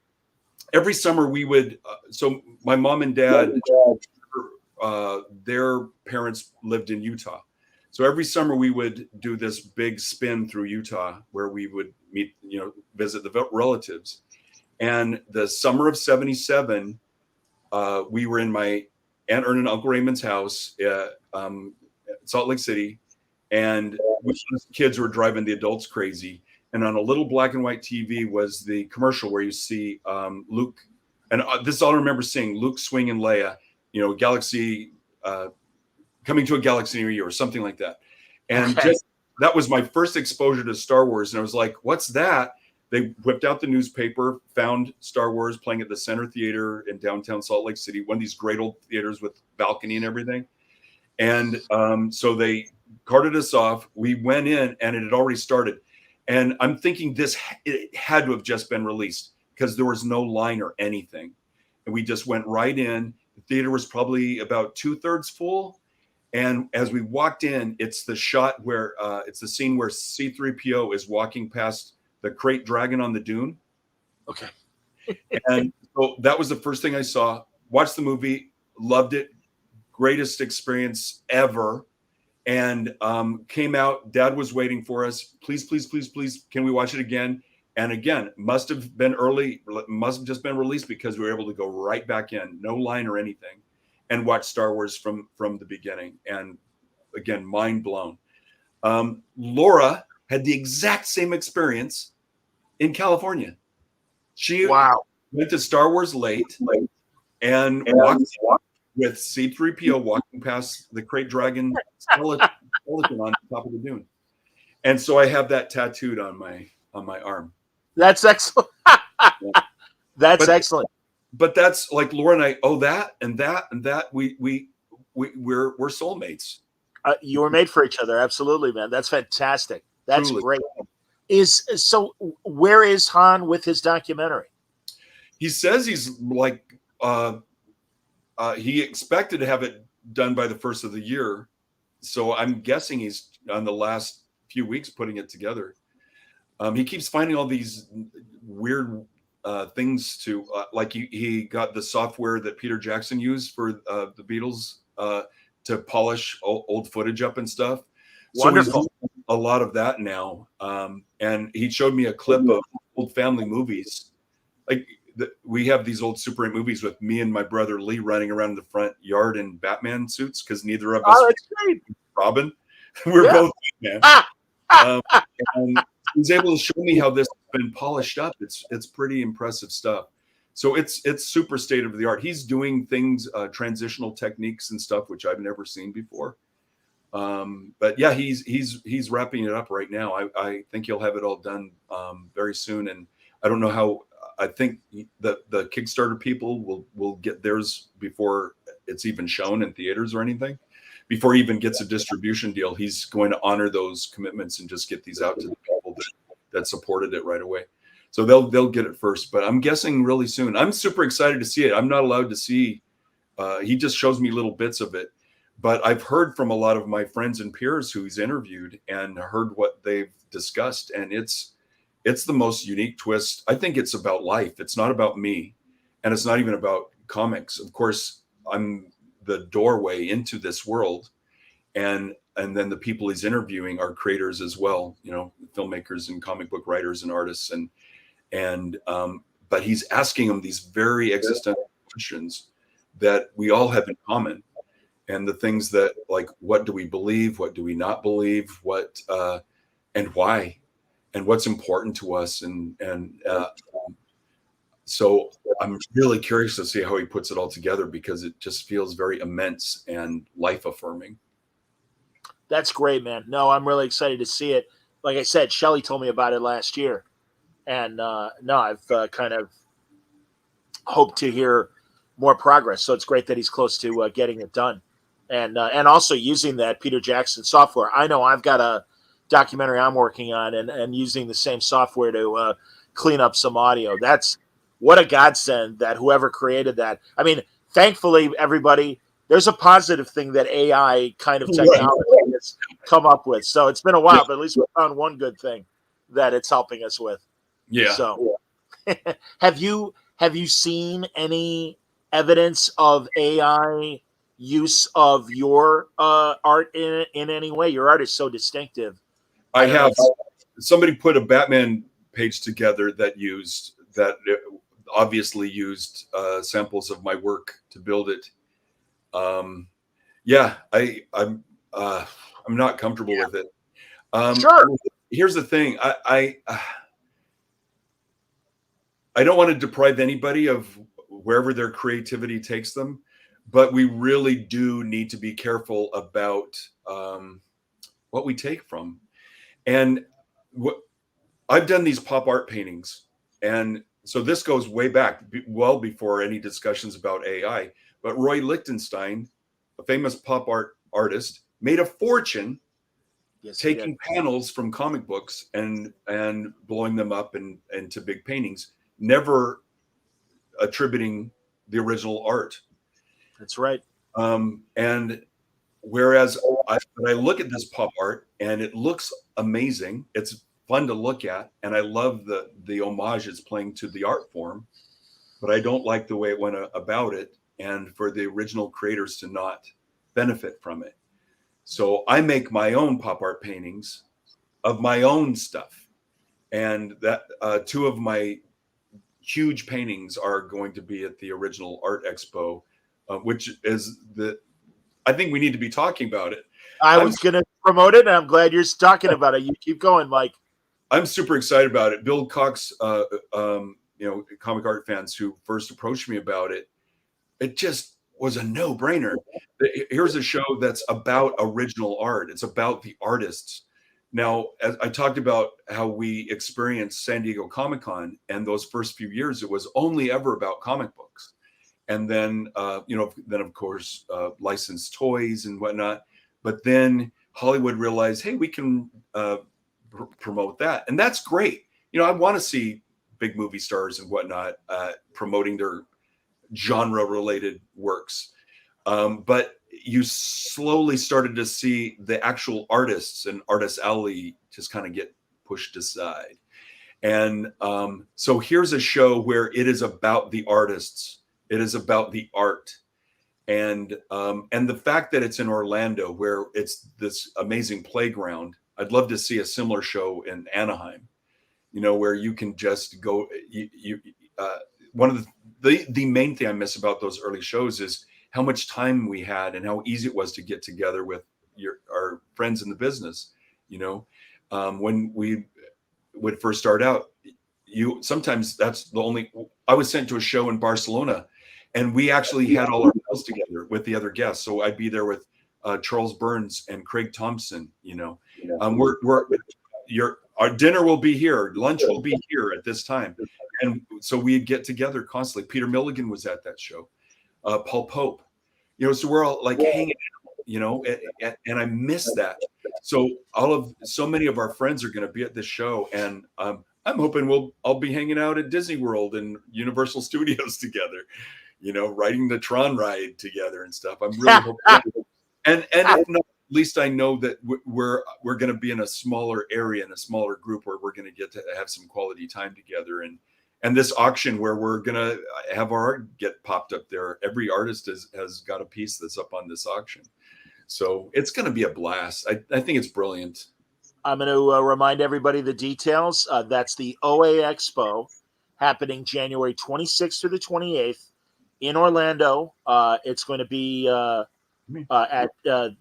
every summer we would, so my mom and dad, their parents lived in Utah. So every summer we would do this big spin through Utah where we would meet, visit the relatives. And the summer of 77, we were in my Aunt Erna and Uncle Raymond's house at Salt Lake City. And we, kids were driving the adults crazy. And on a little black and white TV was the commercial where you see Luke. And this is all I remember seeing, Luke swinging Leia, galaxy, coming to a galaxy near you or something like that. And just that was my first exposure to Star Wars. And I was like, what's that? They whipped out the newspaper, found Star Wars playing at the Center Theater in downtown Salt Lake City, one of these great old theaters with balcony and everything. And so they carted us off. We went in and it had already started. And I'm thinking it had to have just been released because there was no line or anything. And we just went right in. The theater was probably about 2/3 full. And as we walked in, it's the shot where it's the scene where C-3PO is walking past the crate dragon on the dune. Okay. And so that was the first thing I saw. Watched the movie, loved it. Greatest experience ever. And came out. Dad was waiting for us. Please, please, please, please. Can we watch it again? And again, must have just been released because we were able to go right back in, no line or anything, and watch Star Wars from the beginning. And again, mind blown. Laura had the exact same experience in California. She went to Star Wars late and walked with C-3PO walking past the crate dragon skeleton on top of the dune. And so I have that tattooed on my arm. That's excellent. That's excellent. But that's like Laura and I, that and that and that. We're soulmates. You were made for each other. Absolutely, man. That's fantastic. That's Truly. Great. So where is Han with his documentary? He says he's like he expected to have it done by the first of the year. So I'm guessing he's on the last few weeks putting it together. He keeps finding all these weird things to like he got the software that Peter Jackson used for the Beatles to polish old footage up and stuff. Wonderful. So he's doing a lot of that now. And he showed me a clip of old family movies. Like we have these old Super 8 movies with me and my brother Lee running around the front yard in Batman suits because neither of us that's great. Robin. We're both Batman. And he's able to show me how this has been polished up. It's pretty impressive stuff. So it's super state of the art. He's doing things, transitional techniques and stuff, which I've never seen before. But yeah, he's wrapping it up right now. I think he'll have it all done very soon. And I don't know how. I think the Kickstarter people will get theirs before it's even shown in theaters or anything. Before he even gets a distribution deal, he's going to honor those commitments and just get these out to the people that supported it right away. So they'll get it first. But I'm guessing really soon. I'm super excited to see it. I'm not allowed to see. He just shows me little bits of it. But I've heard from a lot of my friends and peers who he's interviewed and heard what they've discussed, and it's the most unique twist. I think it's about life. It's not about me, and it's not even about comics. Of course, I'm the doorway into this world, and then the people he's interviewing are creators as well, filmmakers and comic book writers and artists, but he's asking them these very existential questions that we all have in common. And the things that, like, what do we believe? What do we not believe? What and why? And what's important to us? So I'm really curious to see how he puts it all together, because it just feels very immense and life affirming. That's great, man. No, I'm really excited to see it. Like I said, Shelley told me about it last year, and I've kind of hoped to hear more progress. So it's great that he's close to getting it done. And also using that Peter Jackson software. I know I've got a documentary I'm working on and using the same software to clean up some audio. That's what a godsend that whoever created that. I mean, thankfully, everybody, there's a positive thing that AI kind of technology has come up with. So it's been a while, but at least we found one good thing that it's helping us with. Yeah. So have you seen any evidence of AI use of your art in any way? Your art is so distinctive. I have. Somebody put a Batman page together that obviously used samples of my work to build it. Yeah, I'm not comfortable with it. Sure. Here's the thing. I don't want to deprive anybody of wherever their creativity takes them, but we really do need to be careful about what we take from. And I've done these pop art paintings, and so this goes way back, well before any discussions about AI. But Roy Lichtenstein, a famous pop art artist, made a fortune taking panels from comic books and blowing them up into big paintings, never attributing the original art. That's right. And whereas I look at this pop art and it looks amazing, it's fun to look at, and I love the homage it's playing to the art form, but I don't like the way it went about it, and for the original creators to not benefit from it. So I make my own pop art paintings of my own stuff, and that two of my huge paintings are going to be at the Original Art Expo, which is I think we need to be talking about it. I was going to promote it, and I'm glad you're talking about it. You keep going, Mike. I'm super excited about it. Bill Cox, comic art fans who first approached me about it, it just was a no-brainer. Here's a show that's about original art. It's about the artists. Now, as I talked about how we experienced San Diego Comic-Con, and those first few years, it was only ever about comic books. And then, of course, licensed toys and whatnot. But then Hollywood realized, hey, we can promote that. And that's great. I want to see big movie stars and whatnot promoting their genre-related works. But you slowly started to see the actual artists and Artist Alley just kind of get pushed aside. And so here's a show where it is about the artists. It is about the art. And the fact that it's in Orlando, where it's this amazing playground, I'd love to see a similar show in Anaheim, where you can just go. One of the main thing I miss about those early shows is how much time we had and how easy it was to get together with our friends in the business. When we would first start out, sometimes that's the only. I was sent to a show in Barcelona, and we actually had all our meals together with the other guests. So I'd be there with Charles Burns and Craig Thompson. Our dinner will be here, lunch will be here at this time, and so we'd get together constantly. Peter Milligan was at that show, Paul Pope, so we're all like hanging out, and I miss that. So so many of our friends are going to be at this show, and I'm hoping I'll be hanging out at Disney World and Universal Studios together, riding the Tron ride together and stuff. I'm really hoping, and if not, at least I know that we're going to be in a smaller area, in a smaller group, where we're going to get to have some quality time together. And this auction where we're going to have our art get popped up there. Every artist has got a piece that's up on this auction. So it's going to be a blast. I think it's brilliant. I'm going to remind everybody the details. That's the OA Expo happening January 26th through the 28th in Orlando. It's going to be at the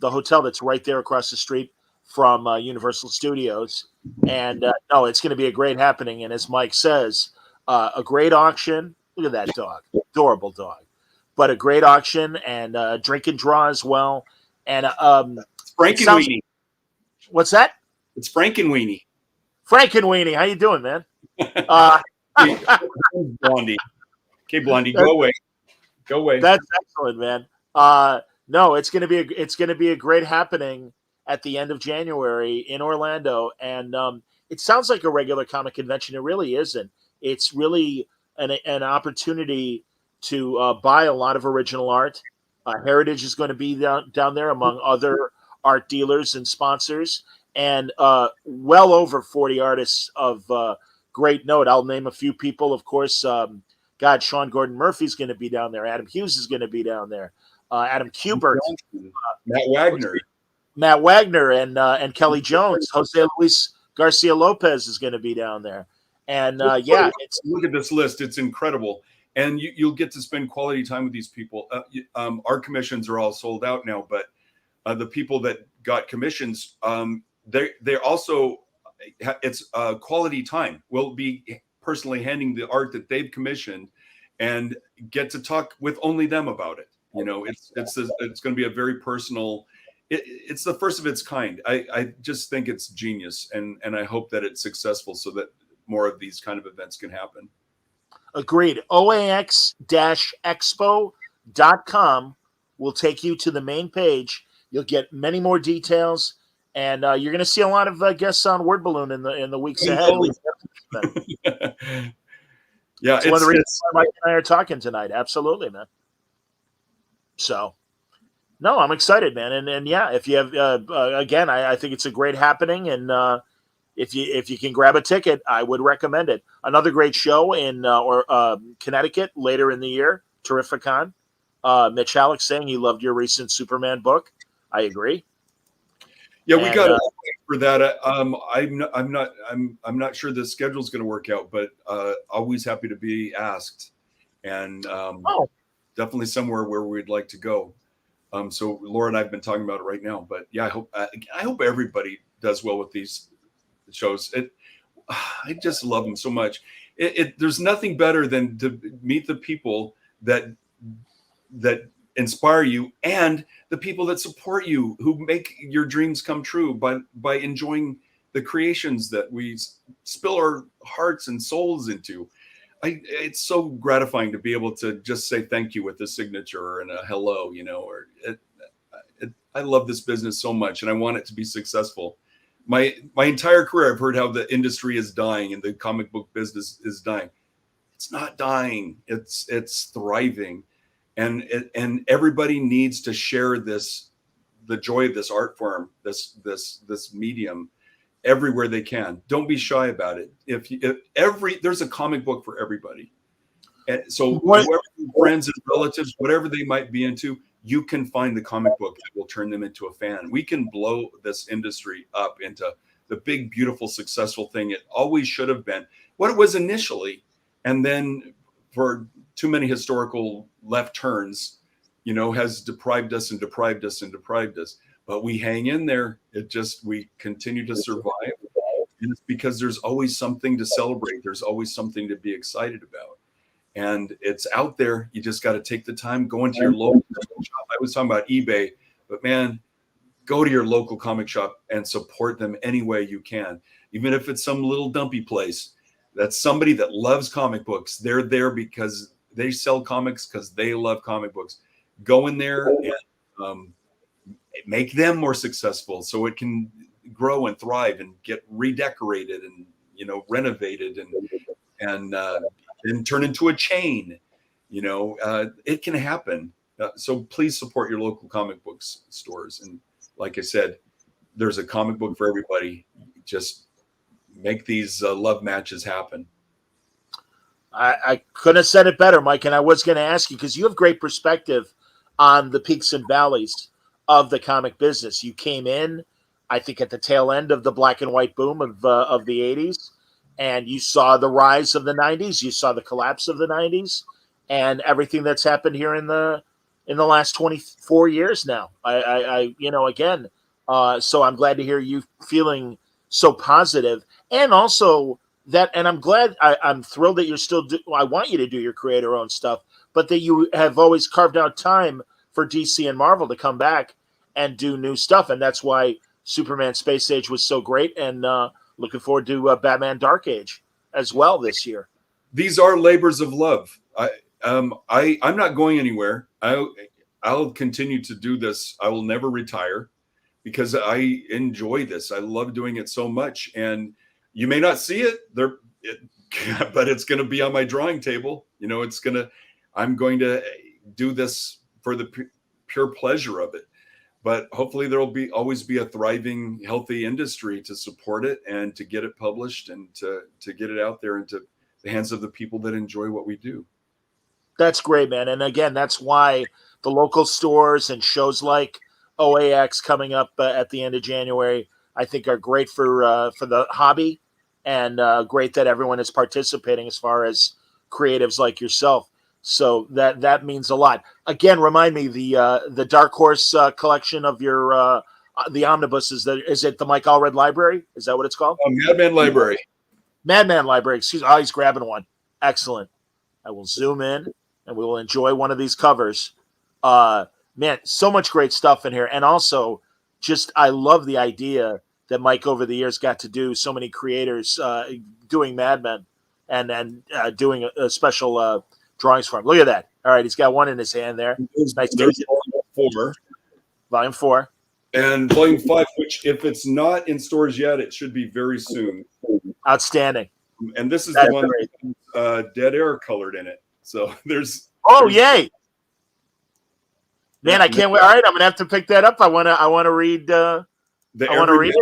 hotel that's right there across the street from Universal Studios. And no, it's going to be a great happening. And as Mike says, a great auction. Look at that dog. Adorable dog. But a great auction and drink and draw as well. And Frankenweenie. What's that? It's Frankenweenie. Frankenweenie. How you doing, man? Blondie. Okay, Blondie, go away. Go away. That's excellent, man. No, it's gonna be a great happening at the end of January in Orlando, and it sounds like a regular comic convention. It really isn't. It's really an opportunity to buy a lot of original art. Heritage is going to be down there among other art dealers and sponsors, and well over 40 artists of great note. I'll name a few people, of course. Sean Gordon Murphy's going to be down there. Adam Hughes is going to be down there. Adam Kubert, Matt Wagner, and Kelly Jones. Jose Luis Garcia Lopez is going to be down there. And look at this list; it's incredible. And you'll get to spend quality time with these people. Our commissions are all sold out now, but the people that got commissions, they also it's quality time. We'll be personally handing the art that they've commissioned, and get to talk with only them about it. It's going to be a very personal. It's the first of its kind. I just think it's genius, and I hope that it's successful so that more of these kind of events can happen. Agreed. OAX-expo.com will take you to the main page. You'll get many more details, and you're going to see a lot of guests on Word Balloon in the weeks ahead. Yeah, it's one of the reasons why Mike and I are talking tonight. Absolutely, man. So, no, I'm excited, man. And yeah, if you have again, I think it's a great happening, and if you can grab a ticket, I would recommend it. Another great show in Connecticut later in the year, Terrificon. Mitch Halleck saying he loved your recent Superman book. I agree. Yeah, we got to wait for that. I'm not sure the schedule's going to work out, but always happy to be asked, and definitely somewhere where we'd like to go. So Laura and I've been talking about it right now, but yeah, I hope everybody does well with these shows. I just love them so much. There's nothing better than to meet the people that inspire you, and the people that support you, who make your dreams come true by enjoying the creations that we spill our hearts and souls into. It's so gratifying to be able to just say thank you with a signature and a hello, I love this business so much, and I want it to be successful. My entire career, I've heard how the industry is dying and the comic book business is dying. It's not dying. It's thriving. And everybody needs to share the joy of this art form, this medium, everywhere they can. Don't be shy about it. There's a comic book for everybody, and so whoever friends and relatives, whatever they might be into, you can find the comic book that will turn them into a fan. We can blow this industry up into the big, beautiful, successful thing it always should have been, what it was initially, and then for too many historical left turns, has deprived us. But we hang in there. We continue to survive. And it's because there's always something to celebrate. There's always something to be excited about. And it's out there. You just got to take the time, go into your local shop. I was talking about eBay. But man, go to your local comic shop and support them any way you can. Even if it's some little dumpy place, that's somebody that loves comic books. They're there because they sell comics because they love comic books. Go in there and make them more successful so it can grow and thrive and get redecorated and, you know, renovated and turn into a chain. You know, it can happen. So please support your local comic books stores. And like I said, there's a comic book for everybody. Just make these love matches happen. I couldn't have said it better, Mike. And I was going to ask you, because you have great perspective on the peaks and valleys of the comic business. You came in, I think, at the tail end of the black and white boom of the 80s, and you saw the rise of the 90s. You saw the collapse of the 90s, and everything that's happened here in the last 24 years now. I you know, again, so I'm glad to hear you feeling so positive, and also that, and I'm glad, I'm thrilled that you're still, I want you to do your creator-owned stuff, but that you have always carved out time for DC and Marvel to come back and do new stuff, and that's why Superman Space Age was so great, and looking forward to Batman Dark Age as well this year. These are labors of love. I'm not going anywhere. I'll continue to do this. I will never retire because I enjoy this. I love doing it so much, and you may not see it there, but it's going to be on my drawing table. You know, I'm going to do this for the pure pleasure of it. But hopefully there will always be a thriving, healthy industry to support it and to get it published and to get it out there into the hands of the people that enjoy what we do. That's great, man. And again, that's why the local stores and shows like OAX coming up at the end of January, I think, are great for the hobby, and great that everyone is participating as far as creatives like yourself. So that means a lot. Again, remind me, the Dark Horse collection of your the omnibus, is it the Mike Allred Library? Is that what it's called? Madman Library. Madman Library. Excuse me. Oh, he's grabbing one. Excellent. I will zoom in and we will enjoy one of these covers. Man, so much great stuff in here. And also, just, I love the idea that Mike over the years got to do so many creators doing Madmen and doing a special drawings for him. Look at that. All right, he's got one in his hand there. There's nice. Volume 4. And Volume 5, which, if it's not in stores yet, it should be very soon. Outstanding. And this is the one with Dead Air colored in it. So there's... yay! Man, I can't wait. All right, I'm gonna have to pick that up. I wanna read. I want to read it.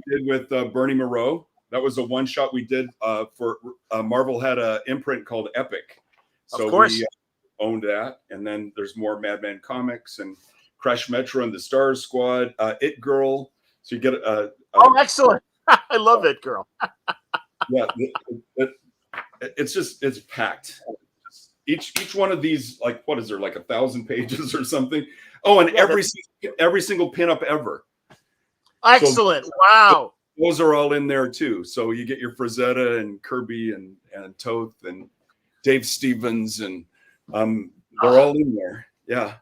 We did with Bernie Moreau. That was a one shot we did for Marvel had an imprint called Epic, so we owned that. And then there's more Madman comics and Crash Metro and the Star Squad, It Girl. So you get excellent! I love It Girl. Yeah, it's packed. Each one of these, like, what is there, like 1,000 pages or something? Oh, and every single pinup ever. Excellent! So, wow. Those are all in there too. So you get your Frazetta and Kirby and Toth and Dave Stevens, and they're all in there. Yeah.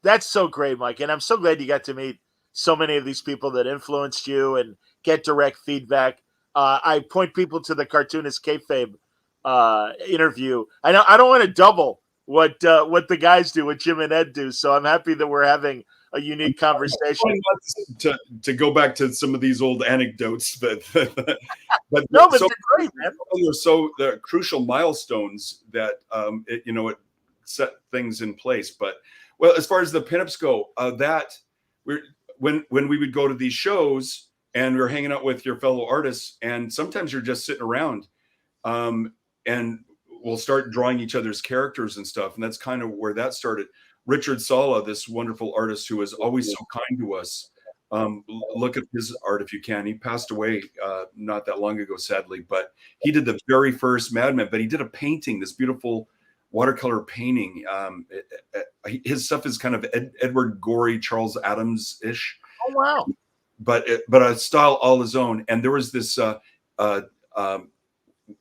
That's so great, Mike. And I'm so glad you got to meet so many of these people that influenced you and get direct feedback. I point people to the Cartoonist Kayfabe interview. I know I don't want to double what the guys do, what Jim and Ed do. So I'm happy that we're having a unique conversation. To go back to some of these old anecdotes, but no, but they're great, man. So the crucial milestones that it set things in place. But well, as far as the pinups go, when we would go to these shows and we were hanging out with your fellow artists, and sometimes you're just sitting around, and we'll start drawing each other's characters and stuff, and that's kind of where that started. Richard Sala, this wonderful artist who was always so kind to us. Look at his art if you can. He passed away not that long ago, sadly, but he did the very first Madman, but he did a painting, this beautiful watercolor painting. His stuff is kind of Edward Gorey, Charles Adams-ish. Oh, wow. But a style all his own. And there was this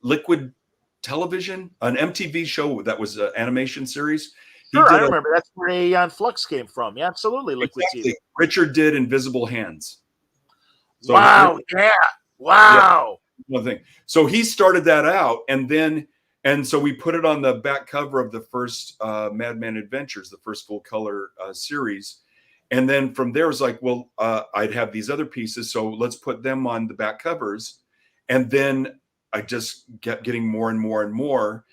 Liquid Television, an MTV show that was an animation series. He Sure, I did remember. That's where Aeon Flux came from. Yeah, absolutely. Liquid exactly. TV. Richard did Invisible Hands. So Wow. Yeah. Wow. one thing. So he started that out, and so we put it on the back cover of the first Madman Adventures, the first full color series. And then from there, it was like, well, I'd have these other pieces, so let's put them on the back covers. And then I just kept getting more and more and more.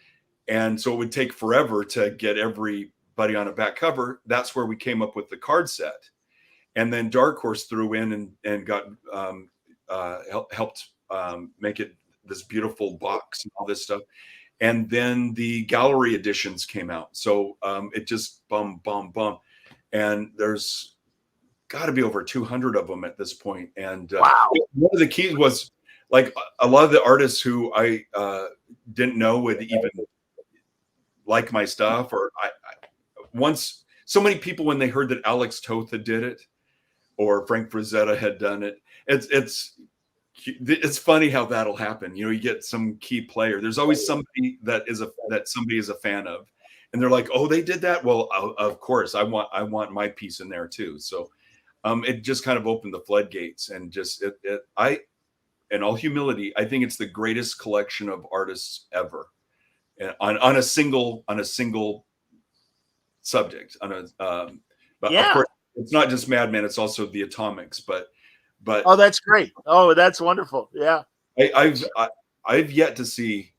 And so it would take forever to get everybody on a back cover. That's where we came up with the card set. And then Dark Horse threw in and got helped make it this beautiful box and all this stuff. And then the gallery editions came out. So it just bum. And there's got to be over 200 of them at this point. And Wow. one of the keys was like a lot of the artists who I didn't know would even like my stuff, or once so many people, when they heard that Alex Totha did it or Frank Frazetta had done it, it's funny how that'll happen. You know, you get some key player. There's always somebody that somebody is a fan of, and they're like, "Oh, they did that? Well, of course, I want my piece in there too." So, it just kind of opened the floodgates, and just in all humility, I think it's the greatest collection of artists ever, on a single subject. But Yeah. of course, it's not just Madman; it's also the Atomics. But Oh, that's great. Oh, that's wonderful. Yeah. I've yet to see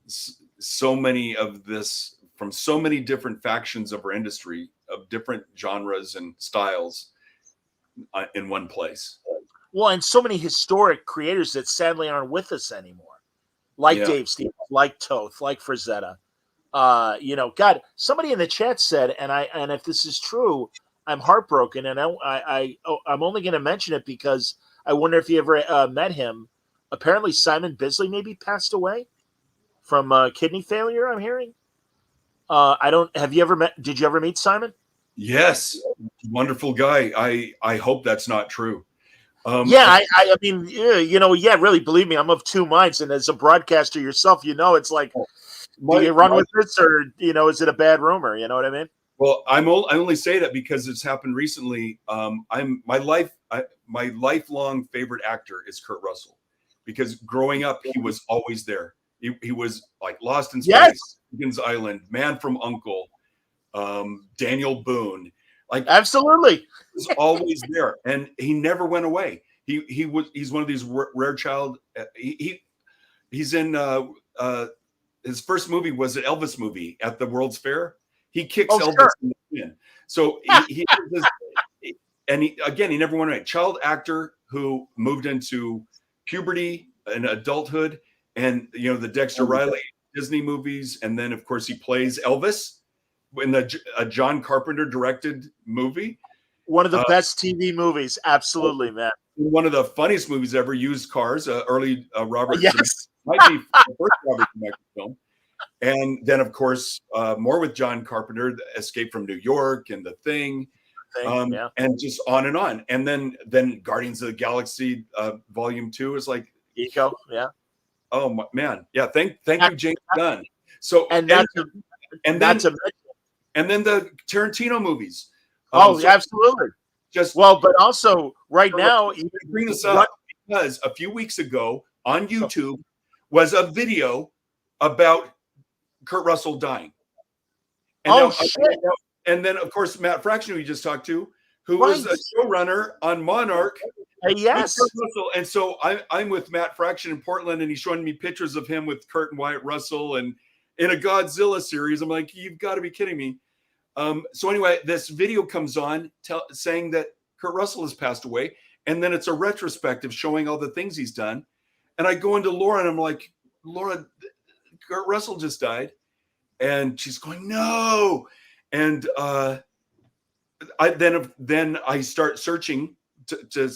so many of this from so many different factions of our industry, of different genres and styles, in one place. Well, and so many historic creators that sadly aren't with us anymore, like Dave Stevens, like Toth, like Frazetta. God, somebody in the chat said, and if this is true, I'm heartbroken, and I'm only going to mention it because I wonder if you ever met him. Apparently, Simon Bisley maybe passed away from kidney failure. I'm hearing. I don't. Have you ever met? Did you ever meet Simon? Yes, wonderful guy. I hope that's not true. I mean, really, believe me, I'm of two minds. And as a broadcaster yourself, it's like, do you run with this, or is it a bad rumor? You know what I mean? Well, I only say that because it's happened recently. My lifelong favorite actor is Kurt Russell, because growing up he was always there. He was like Lost in Space, Yes. Gilligan's Island, Man from U.N.C.L.E., Daniel Boone. Like, absolutely, he's always there, and he never went away. He's one of these rare child. He's in his first movie was an Elvis movie at the World's Fair. He kicks Elvis in the chin. So he never went away. Child actor who moved into puberty and adulthood, and the Dexter Riley Disney movies, and then of course he plays Elvis in a John Carpenter directed movie. One of the best TV movies, absolutely, man. One of the funniest movies ever, Used Cars, early Robert. Yes. Might be the first Robert Zemeckis film. And then, of course, more with John Carpenter, Escape from New York and The Thing, and just on and on. And then Guardians of the Galaxy Volume 2 is like Eco, yeah. Oh my, man, yeah. Thank you, James Gunn. So and then the Tarantino movies. Absolutely. But also right now, even bring this up because a few weeks ago on YouTube was a video about Kurt Russell dying. And shit. And then, of course, Matt Fraction, who you just talked to, who was a showrunner on Monarch. Yes. And so I'm with Matt Fraction in Portland, and he's showing me pictures of him with Kurt and Wyatt Russell and in a Godzilla series. I'm like, you've got to be kidding me. So anyway, this video comes on saying that Kurt Russell has passed away. And then it's a retrospective showing all the things he's done. And I go into Laura and I'm like, Laura, Kurt Russell just died. And she's going, no. And then I start searching to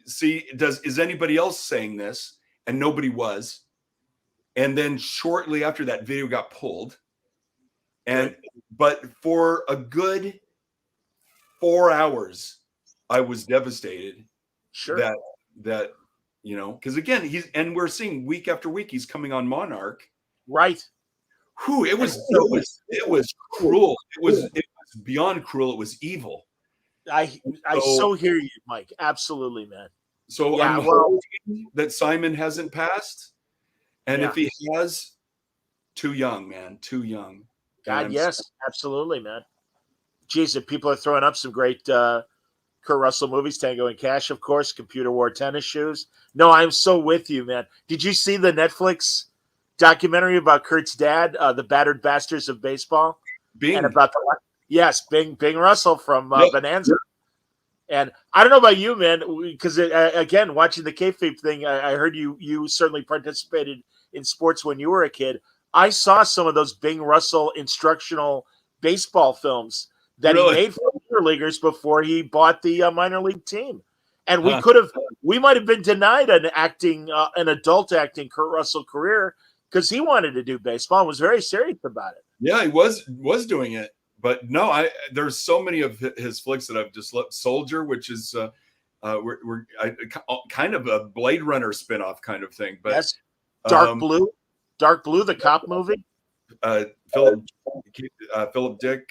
see, is anybody else saying this? And nobody was. And then shortly after that video got pulled. But for a good 4 hours, I was devastated. Sure. That because again, we're seeing week after week he's coming on Monarch. Right. It was cruel. It was beyond cruel. It was evil. I so hear you, Mike. Absolutely, man. So Yeah, I'm hoping that Simon hasn't passed. And if he has, too young, man, too young. God, yes, absolutely, man. Geez, if people are throwing up some great Kurt Russell movies, Tango and Cash, of course, Computer Wore Tennis Shoes. No, I'm so with you, man. Did you see the Netflix documentary about Kurt's dad, The Battered Bastards of Baseball? Bing. And about Bing Russell from Bonanza. And I don't know about you, man, because again, watching the kayfabe thing, I heard you certainly participated in sports when you were a kid. I saw some of those Bing Russell instructional baseball films that he made for minor leaguers before he bought the minor league team. And we might have been denied an adult acting Kurt Russell career because he wanted to do baseball and was very serious about it. Yeah, he was doing it. But no, there's so many of his flicks that I've just loved. Soldier, which is kind of a Blade Runner spinoff kind of thing. But yes, Dark Blue, the cop movie. Philip Dick,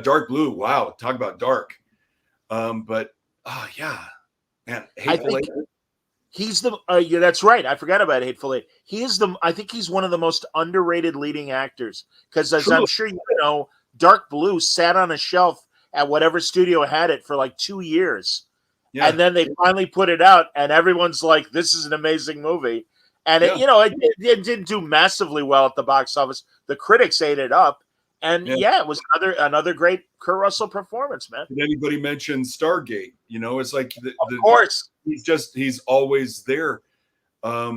Dark Blue. Wow, talk about dark. But yeah, man, Hateful Eight. He's the that's right. I forgot about Hateful Eight. I think he's one of the most underrated leading actors because, as I'm sure you know, Dark Blue sat on a shelf at whatever studio had it for like 2 years. Yeah. And then they finally put it out and everyone's like, this is an amazing movie. And it didn't do massively well at the box office. The critics ate it up. And it was another great Kurt Russell performance, man. Did anybody mention Stargate? It's like, of course, he's always there. I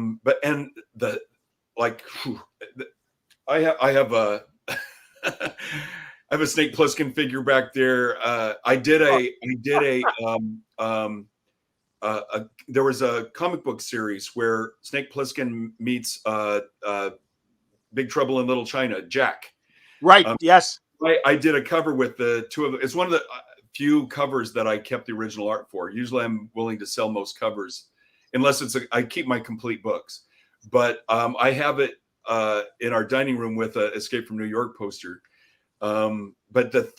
have a, I have a Snake Plissken figure back there. There was a comic book series where Snake Plissken meets Big Trouble in Little China, Jack. Right. Yes. I did a cover with the two of them. It's one of the few covers that I kept the original art for. Usually I'm willing to sell most covers unless I keep my complete books, but I have it in our dining room with a Escape from New York poster. But that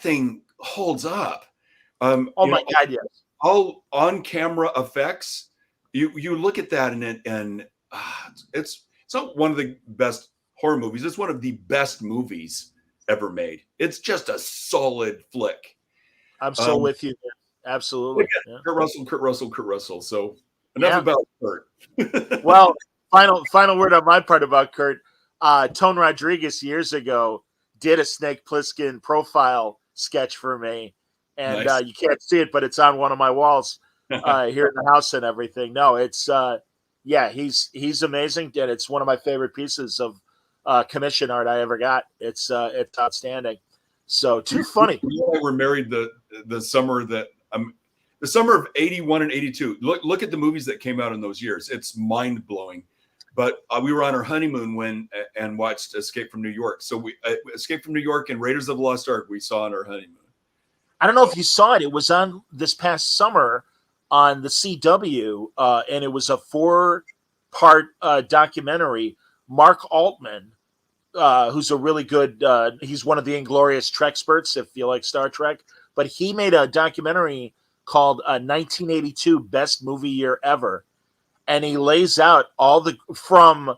thing holds up. My God, yes. All on camera effects. You look at that and it's not one of the best horror movies. It's one of the best movies ever made. It's just a solid flick. I'm so with you, man. Absolutely. Kurt Russell. So enough about Kurt. Well, final word on my part about Kurt. Tone Rodriguez years ago did a Snake Plissken profile sketch for me, and nice. You can't see it, but it's on one of my walls here in the house and everything. No, it's he's amazing, and it's one of my favorite pieces of commission art I ever got. It's outstanding. So too funny. We were married the summer that the summer of 81 and 82. Look at the movies that came out in those years. It's mind blowing. But we were on our honeymoon and watched Escape from New York. So we Escape from New York and Raiders of the Lost Ark we saw on our honeymoon. I don't know if you saw it. It was on this past summer on the CW, and it was a 4-part documentary. Mark Altman, who's a really good, he's one of the Inglorious Treksperts, if you like Star Trek. But he made a documentary called 1982 Best Movie Year Ever. And he lays out all from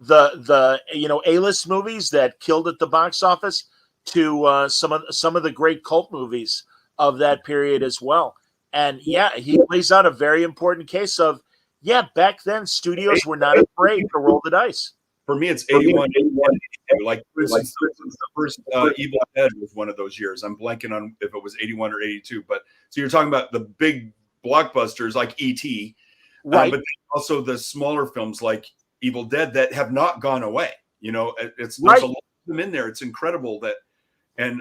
the A-list movies that killed at the box office to some of the great cult movies of that period as well. And he lays out a very important case of back then studios were not afraid to roll the dice. For me, it's 81. Like for instance, the first Evil Dead was one of those years. I'm blanking on if it was 81 or 82. But so you're talking about the big blockbusters like E.T., right? But also the smaller films like Evil Dead that have not gone away. There's a lot of them in there. It's incredible that, and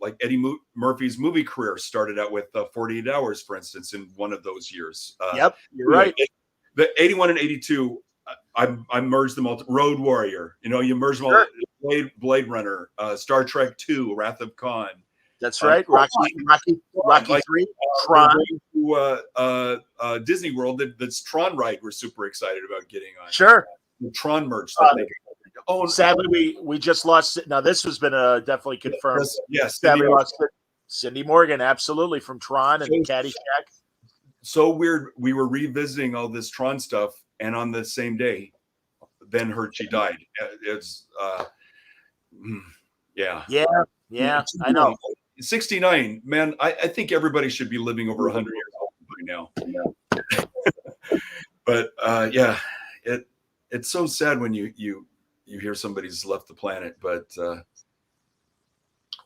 like Eddie Murphy's movie career started out with 48 Hours, for instance, in one of those years. Yep, you're right. The 81 and 82, I merged them all. Road Warrior, you merge them all. Blade Runner, Star Trek II, Wrath of Khan. That's right. Rocky 3, Tron. Disney World, that's Tron ride we're super excited about getting on. Sure. The Tron merch. Oh, sadly, we just lost. Now this has been definitely confirmed. yes. Sadly, lost Cindy Morgan, absolutely, from Tron and So- Caddyshack. So weird. We were revisiting all this Tron stuff, and on the same day, Ben she died. It's yeah. Yeah, I know. 69, man. I think everybody should be living over 100 years old by now. But yeah, it's so sad when you hear somebody's left the planet. But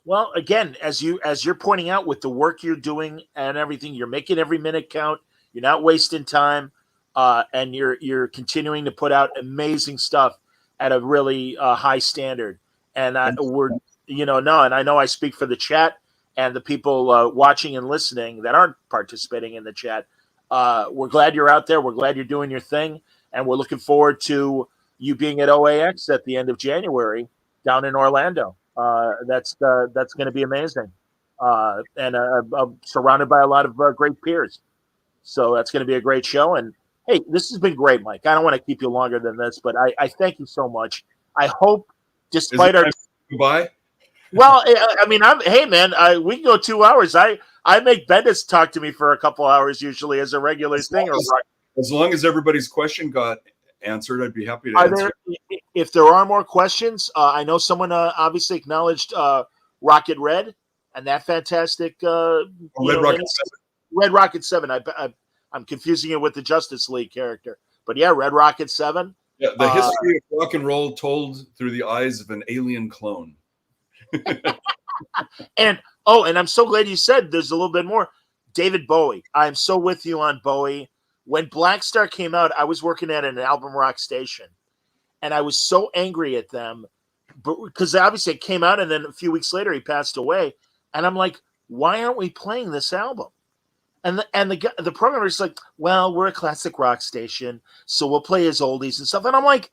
well, again, as you're pointing out with the work you're doing and everything, you're making every minute count. You're not wasting time, and you're continuing to put out amazing stuff at a really high standard. And we're and I know I speak for the chat and the people watching and listening that aren't participating in the chat. We're glad you're out there. We're glad you're doing your thing, and we're looking forward to you being at OAX at the end of January down in Orlando. That's going to be amazing, and surrounded by a lot of great peers. So that's going to be a great show. And hey, this has been great, Mike. I don't want to keep you longer than this, but I thank you so much. I hope, despite our goodbye. Well, I mean, hey man, we can go 2 hours. I make Bendis talk to me for a couple hours usually as a regular thing. As long as everybody's question got answered, I'd be happy to answer. If there are more questions, I know someone obviously acknowledged Rocket Red and that fantastic Red Rocket 7. I'm confusing it with the Justice League character, but yeah, Red Rocket 7. Yeah, the history of rock and roll told through the eyes of an alien clone. And I'm so glad you said there's a little bit more. David Bowie. I'm so with you on Bowie. When Black Star came out, I was working at an album rock station, and I was so angry at them, because obviously it came out, and then a few weeks later he passed away, and I'm like, why aren't we playing this album? And the programmer is like, well, we're a classic rock station, so we'll play his oldies and stuff. And I'm like,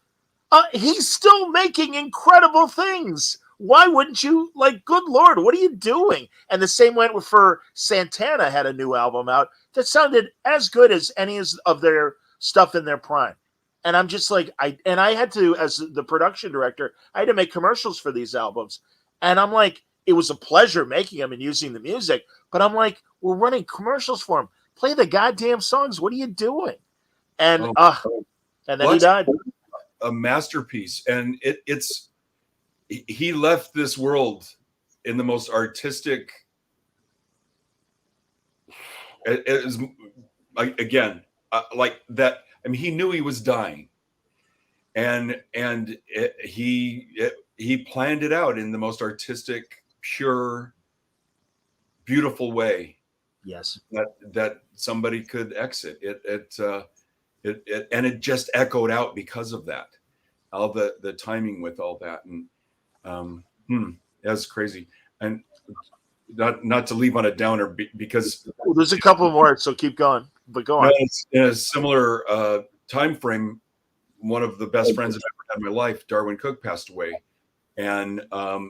he's still making incredible things. Why wouldn't you? Like, good Lord, what are you doing? And the same went for Santana had a new album out that sounded as good as any of their stuff in their prime. And I'm just like, I had to, as the production director, I had to make commercials for these albums. And I'm like, it was a pleasure making them and using the music. But I'm like, we're running commercials for them. Play the goddamn songs. What are you doing? And then he died. A masterpiece. And he left this world in the most artistic. It is again like that. I mean, he knew he was dying, and he planned it out in the most artistic, pure, beautiful way. Yes, that somebody could exit it. And it just echoed out because of that. All the timing with all that, and that's crazy. And not to leave on a downer because there's a couple more, so keep going. But go on. In a similar time frame, one of the best friends I've ever had in my life, Darwin Cook, passed away, and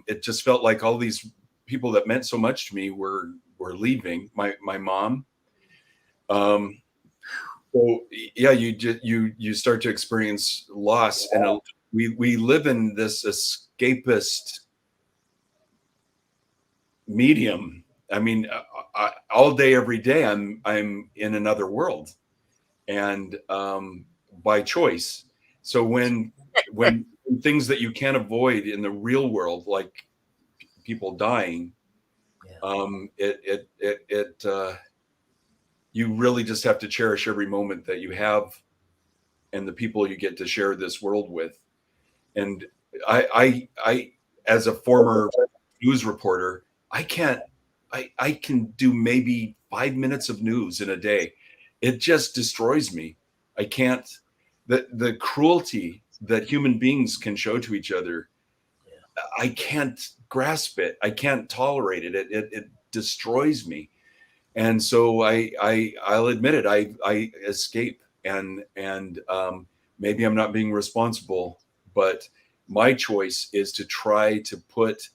it just felt like all these people that meant so much to me were leaving. My mom. So yeah, you start to experience loss, and we live in this escapist medium. I mean, all day, every day, I'm in another world, and by choice. So when things that you can't avoid in the real world, like people dying, you really just have to cherish every moment that you have, and the people you get to share this world with. And I as a former news reporter, I can do maybe 5 minutes of news in a day. It just destroys me. I can't, the cruelty that human beings can show to each other. I can't grasp it. I can't tolerate it. It destroys me. And so I'll admit it. I escape, and maybe I'm not being responsible, but my choice is to try to put.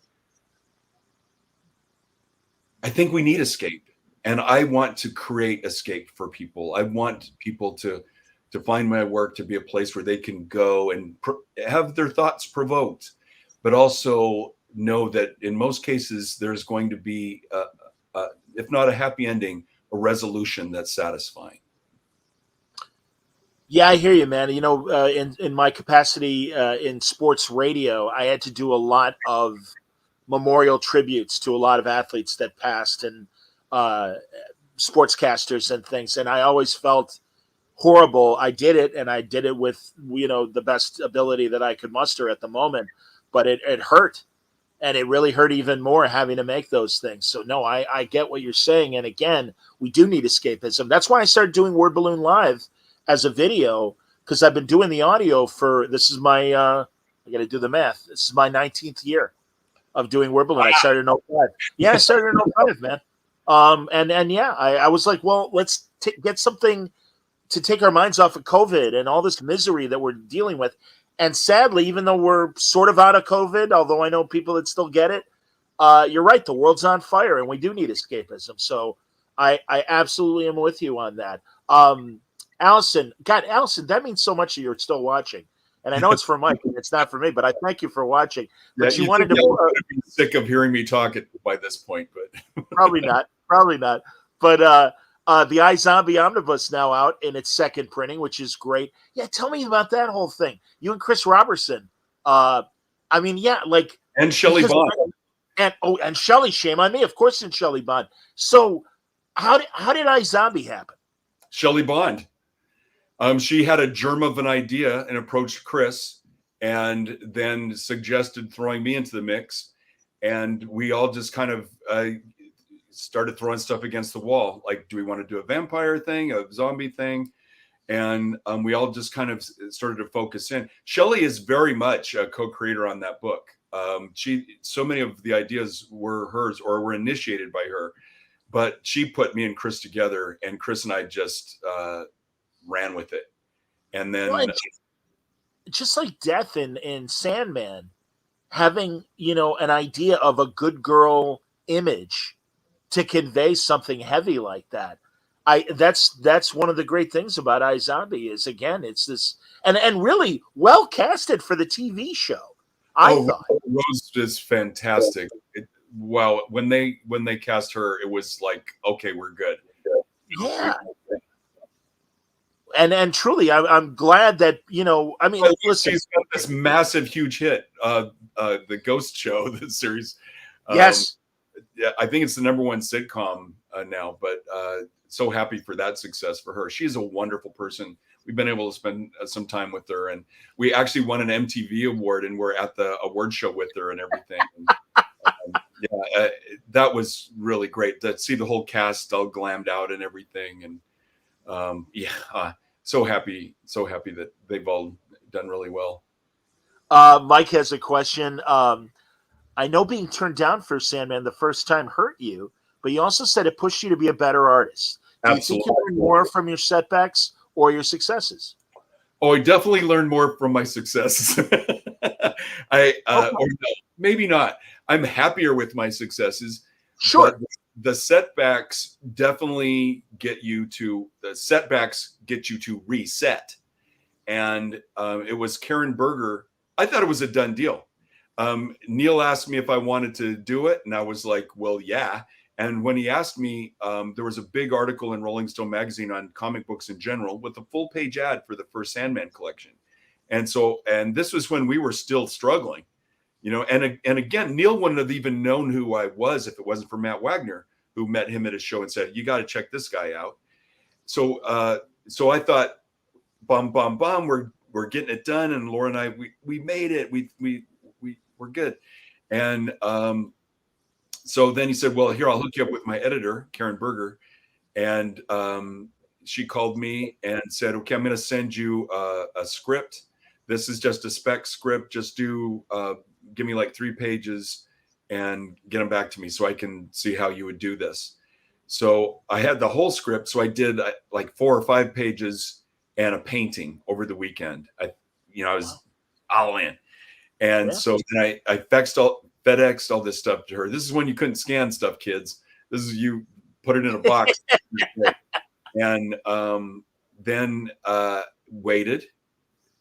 I think we need escape, and I want to create escape for people. I want people to to find my work to be a place where they can go and have their thoughts provoked, but also know that in most cases there's going to be, if not a happy ending, a resolution that's satisfying. Yeah, I hear you, man. You know, in my capacity in sports radio, I had to do a lot of memorial tributes to a lot of athletes that passed, and sportscasters and things. And I always felt horrible. I did it, and I did it with, you know, the best ability that I could muster at the moment. But it hurt, and it really hurt even more having to make those things. So no, I get what you're saying. And again, we do need escapism. That's why I started doing Word Balloon Live as a video, because I've been doing the audio for, this is my I got to do the math. This is my 19th year of doing Word Balloon. I started in 05. Yeah, I started in 05, man. And yeah, I was like, well, let's get something to take our minds off of COVID and all this misery that we're dealing with. And sadly, even though we're sort of out of COVID, although I know people that still get it, you're right, the world's on fire and we do need escapism. So I absolutely am with you on that. Allison, God, Allison, that means so much that you're still watching. And I know it's for Mike and it's not for me, but I thank you for watching. But yeah, you wanted to be sick of hearing me talk by this point, but probably not. But the iZombie Omnibus now out in its second printing, which is great. Yeah, tell me about that whole thing. You and Chris Robertson. I mean, yeah, like, and Shelley Bond. And Shelley, shame on me, of course, and Shelley Bond. So how did iZombie happen? Shelley Bond. She had a germ of an idea and approached Chris, and then suggested throwing me into the mix. And we all just kind of started throwing stuff against the wall. Like, do we want to do a vampire thing, a zombie thing? And we all just kind of started to focus in. Shelley is very much a co-creator on that book. So many of the ideas were hers or were initiated by her, but she put me and Chris together, and Chris and I just ran with it. And then just like Death in Sandman, having, you know, an idea of a good girl image to convey something heavy like that. That's one of the great things about iZombie is, again, it's this, and really well casted for the TV show. I thought Rose is fantastic. Wow, when they cast her, it was like, okay, we're good. Yeah. And truly, I'm glad that, you know, I mean, listen, she's got this massive, huge hit, the Ghost Show, the series. Yes. Yeah, I think it's the #1 sitcom now, but so happy for that success for her. She's a wonderful person. We've been able to spend some time with her, and we actually won an MTV award, and we're at the award show with her and everything. And, that was really great to see the whole cast all glammed out and everything. And so happy that they've all done really well. Mike has a question. I know being turned down for Sandman the first time hurt you, but you also said it pushed you to be a better artist. Do you think you learned more from your setbacks or your successes? Oh, I definitely learned more from my successes. Or no, maybe not. I'm happier with my successes. Sure. The setbacks definitely get you to reset. And it was Karen Berger. I thought it was a done deal. Neil asked me if I wanted to do it, and I was like, well, yeah. And when he asked me, there was a big article in Rolling Stone magazine on comic books in general with a full page ad for the first Sandman collection. And this was when we were still struggling, you know, and again, Neil wouldn't have even known who I was if it wasn't for Matt Wagner, who met him at a show and said, you got to check this guy out. So I thought, we're getting it done. And Laura and I, we made it. We're good. And so then he said, well, here, I'll hook you up with my editor, Karen Berger. And she called me and said, okay, I'm going to send you a script. This is just a spec script. Just give me like 3 pages and get them back to me so I can see how you would do this. So I had the whole script. So I did like 4 or 5 pages and a painting over the weekend. I was all in. And so then I FedExed all this stuff to her. This is when you couldn't scan stuff, kids. This is you put it in a box. And then waited,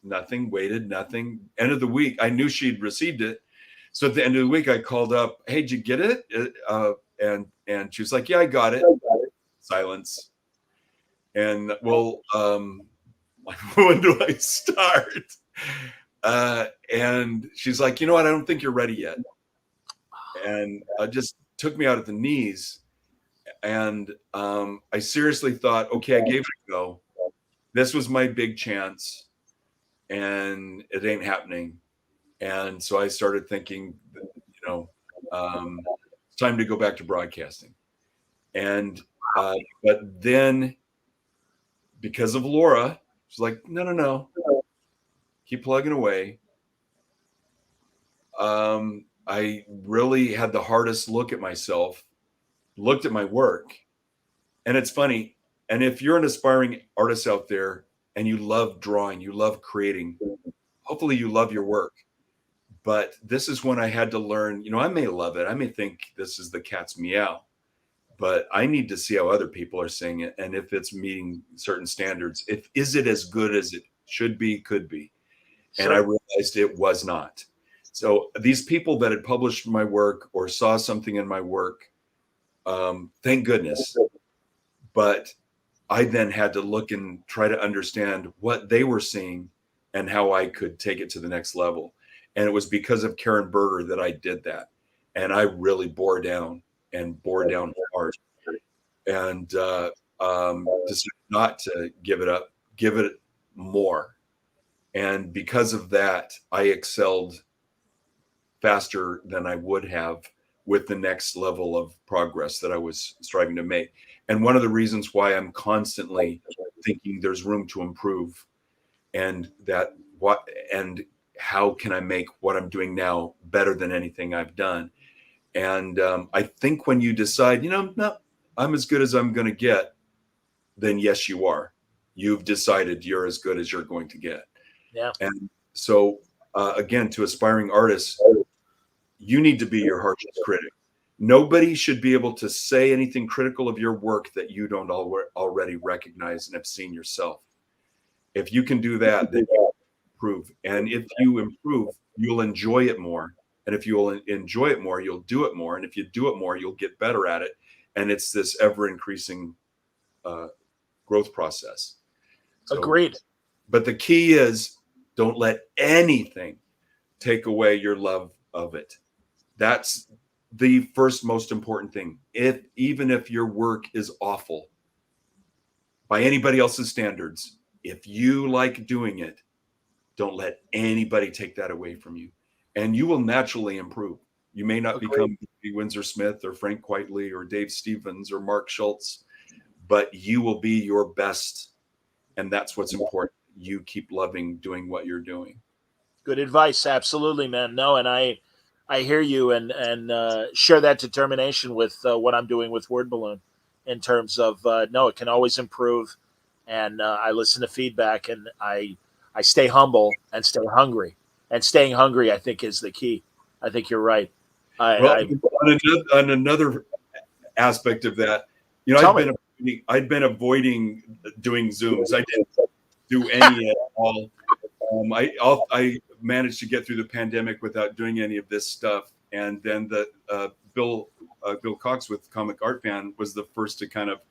nothing, waited, nothing. End of the week, I knew she'd received it. So at the end of the week, I called up, hey, did you get it? And she was like, yeah, I got it. Silence. And well, when do I start? And she's like, you know what? I don't think you're ready yet. And just took me out at the knees. And I seriously thought, okay, I gave it a go. This was my big chance, and it ain't happening. And so I started thinking, you know, it's time to go back to broadcasting. And but then, because of Laura, she's like, no, keep plugging away. I really had the hardest look at myself, looked at my work. And it's funny. And if you're an aspiring artist out there and you love drawing, you love creating, hopefully you love your work. But this is when I had to learn, you know, I may love it. I may think this is the cat's meow, but I need to see how other people are saying it. And if it's meeting certain standards, is it as good as it should be, could be. Sure. And I realized it was not. So these people that had published my work or saw something in my work, thank goodness. But I then had to look and try to understand what they were seeing and how I could take it to the next level. And it was because of Karen Berger that I did that. And I really bore down hard. And decided not to give it up, give it more. And because of that, I excelled faster than I would have with the next level of progress that I was striving to make. And one of the reasons why I'm constantly thinking there's room to improve, and how can I make what I'm doing now better than anything I've done? And I think when you decide, you know, no, I'm as good as I'm going to get, then yes, you are. You've decided you're as good as you're going to get. Yeah. And so, again, to aspiring artists, you need to be your harshest critic. Nobody should be able to say anything critical of your work that you don't already recognize and have seen yourself. If you can do that, then you improve. And if you improve, you'll enjoy it more. And if you'll enjoy it more, you'll do it more. And if you do it more, you'll get better at it. And it's this ever increasing growth process. So, agreed. But the key is, don't let anything take away your love of it. That's the first most important thing. Even if your work is awful by anybody else's standards, if you like doing it, don't let anybody take that away from you. And you will naturally improve. You may not become Windsor Smith or Frank Quitely or Dave Stevens or Mark Schultz, but you will be your best. And that's what's important. You keep loving doing what you're doing. Good advice. Absolutely, man. No, and I hear you and share that determination with what I'm doing with Word Balloon in terms of, no, it can always improve. And I listen to feedback, and I stay humble and stay hungry. And staying hungry, I think, is the key. I think you're right. On another aspect of that, you know, I'd been avoiding doing Zooms. I didn't do any at all. I managed to get through the pandemic without doing any of this stuff. And then Bill Cox with Comic Art Fan was the first to kind of,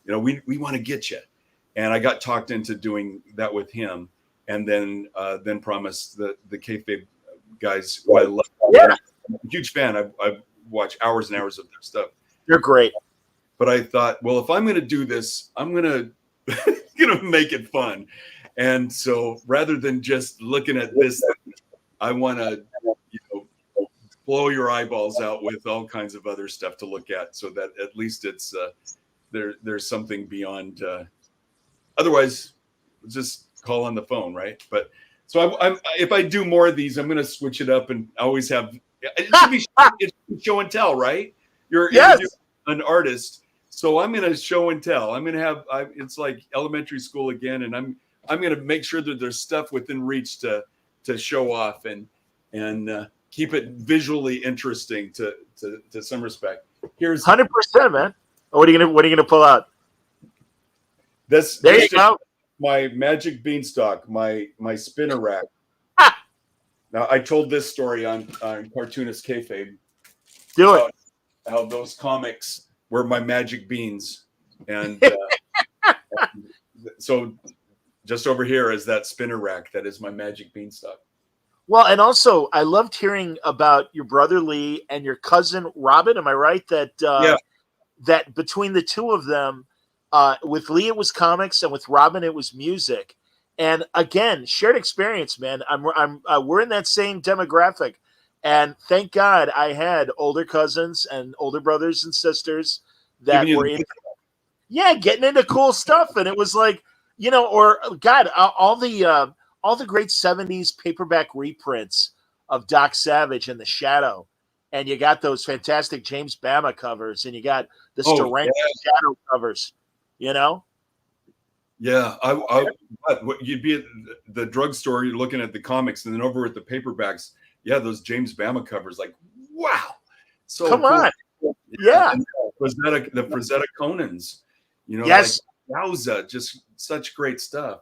you know, we want to get you. And I got talked into doing that with him, and then promised the kayfabe guys who I love. Yeah. I'm a huge fan. I've watched hours and hours of their stuff. You're great. But I thought, well, if I'm going to do this, I'm going to make it fun. And so rather than just looking at this, I want to, you know, blow your eyeballs out with all kinds of other stuff to look at, so that at least it's there's something beyond. Otherwise, just call on the phone, right? But so I'm if I do more of these, I'm going to switch it up and always have it should be show and tell, right? You're an artist, so I'm going to show and tell. I'm going to have it's like elementary school again, and I'm going to make sure that there's stuff within reach to show off and keep it visually interesting to some respect. Here's 100%, man. What are you gonna pull out? There you go. my magic beanstalk, my spinner rack. Now, I told this story on Cartoonist Kayfabe. Do it. How those comics were my magic beans, and so just over here is that spinner rack that is my magic beanstalk. Well, and also I loved hearing about your brother Lee and your cousin Robin. Am I right that that between the two of them, with Lee it was comics and with Robin it was music, and again shared experience, man. We're in that same demographic, and thank God I had older cousins and older brothers and sisters that were in, getting into cool stuff, and it was like, or God, all the great 70s paperback reprints of Doc Savage and The Shadow. And you got those fantastic James Bama covers, and you got the Steranko Shadow covers, Yeah. You'd be at the drugstore, you're looking at the comics, and then over at the paperbacks, those James Bama covers, like, wow. So come cool. on. Yeah. And the Frazetta Conans, yes. Like, yowza, just such great stuff.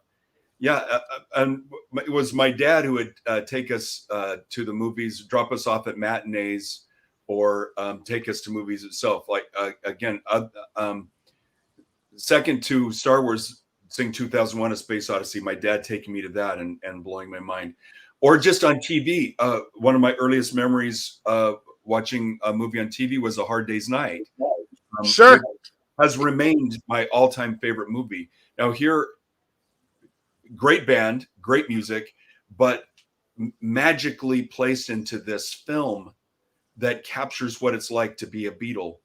And it was my dad who would take us to the movies, drop us off at matinees, or take us to movies itself. Like, second to Star Wars, seeing 2001: A Space Odyssey, my dad taking me to that and blowing my mind. Or just on TV. One of my earliest memories watching a movie on TV was A Hard Day's Night. Sure. Has remained my all-time favorite movie. Now here, great band, great music, but magically placed into this film that captures what it's like to be a Beatle,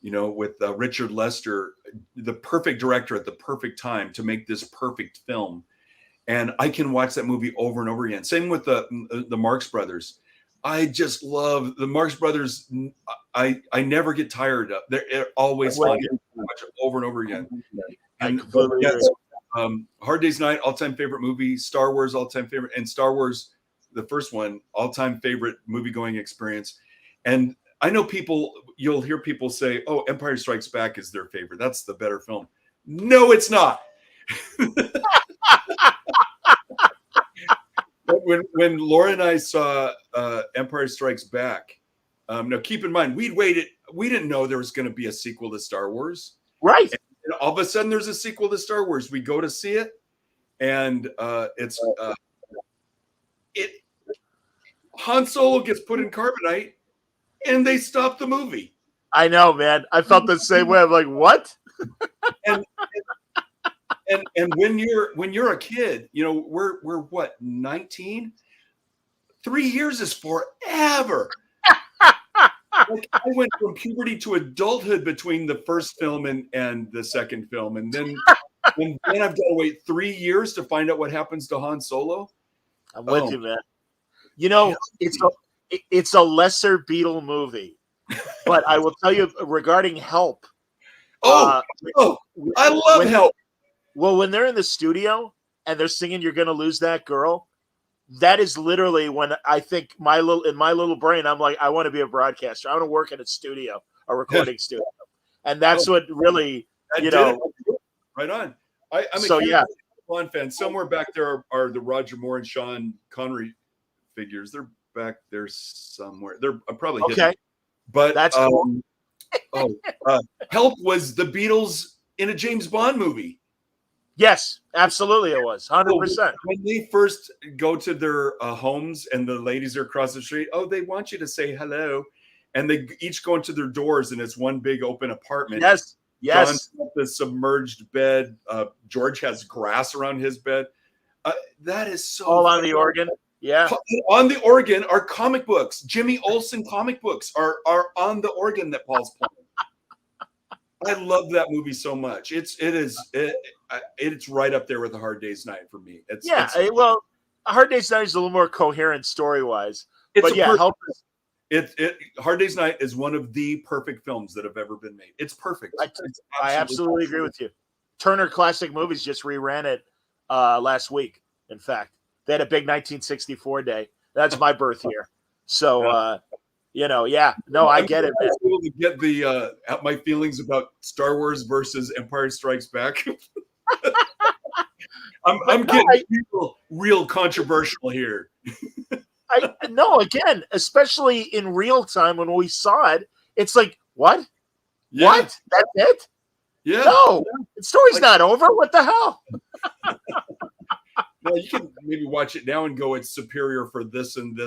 with Richard Lester, the perfect director at the perfect time to make this perfect film. And I can watch that movie over and over again. Same with the Marx Brothers. I just love the Marx Brothers. I never get tired of. They're always fun. Watch it over and over again. And Hard Day's Night, all-time favorite movie. Star Wars, all-time favorite. And Star Wars, the first one, all-time favorite movie-going experience. And I know you'll hear people say, oh, Empire Strikes Back is their favorite. That's the better film. No, it's not. But when Laura and I saw Empire Strikes Back, now keep in mind, we didn't know there was going to be a sequel to Star Wars. Right. And all of a sudden there's a sequel to Star Wars. We go to see it, and Han Solo gets put in carbonite, and they stop the movie. I know, man. I felt the same way. I'm like, what? and when you're a kid, we're what, 19? 3 years is forever. Like, I went from puberty to adulthood between the first film and the second film, and then I've got to wait 3 years to find out what happens to Han Solo. I'm with you, man. It's a lesser Beatle movie, but I will tell you regarding Help. I love Help. Well, when they're in the studio and they're singing "You're Gonna Lose That Girl," that is literally when I think in my little brain, I'm like, I want to be a broadcaster. I want to work in a studio, a recording studio, and that's what really, right on. I'm a huge fan. Somewhere back there are the Roger Moore and Sean Connery figures. They're back there somewhere. They're probably hidden. Okay, but that's cool. Help was the Beatles in a James Bond movie. Yes, absolutely, it was 100%. When they first go to their homes and the ladies are across the street, they want you to say hello, and they each go into their doors, and it's one big open apartment. Yes. John's got the submerged bed. George has grass around his bed. That is so all on the organ. Yeah, on the organ are comic books. Jimmy Olsen comic books are on the organ that Paul's playing. I love that movie so much. It's right up there with A Hard Day's Night for me. Well, A Hard Day's Night is a little more coherent story-wise. But Help is. Hard Day's Night is one of the perfect films that have ever been made. It's perfect. I absolutely agree with you. Turner Classic Movies just reran it last week. In fact, they had a big 1964 day. That's my birth year. So, I get it, man. I was able to get my feelings about Star Wars versus Empire Strikes Back. I'm getting real controversial here. I no, again, especially in real time when we saw it, it's like, what? Yeah. What? That's it? Yeah. No, the story's not over. What the hell? Now you can maybe watch it now and go, it's superior for this and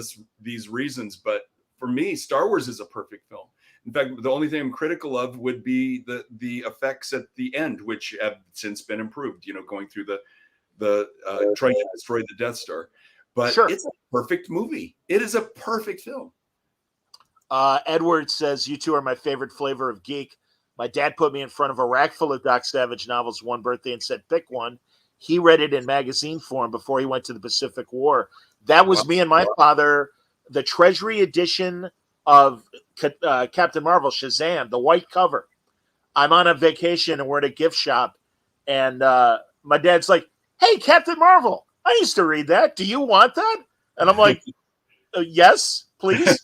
these reasons. But for me, Star Wars is a perfect film. In fact, the only thing I'm critical of would be the effects at the end, which have since been improved. Going through the trying to destroy the Death Star. But It's a perfect movie. It is a perfect film. Edward says, "You two are my favorite flavor of geek. My dad put me in front of a rack full of Doc Savage novels one birthday and said, pick one. He read it in magazine form before he went to the Pacific War. That was me and my father, the Treasury edition of Captain Marvel, Shazam, the white cover. I'm on a vacation and we're at a gift shop. And my dad's like, hey, Captain Marvel, I used to read that. Do you want that? And I'm like, yes, please.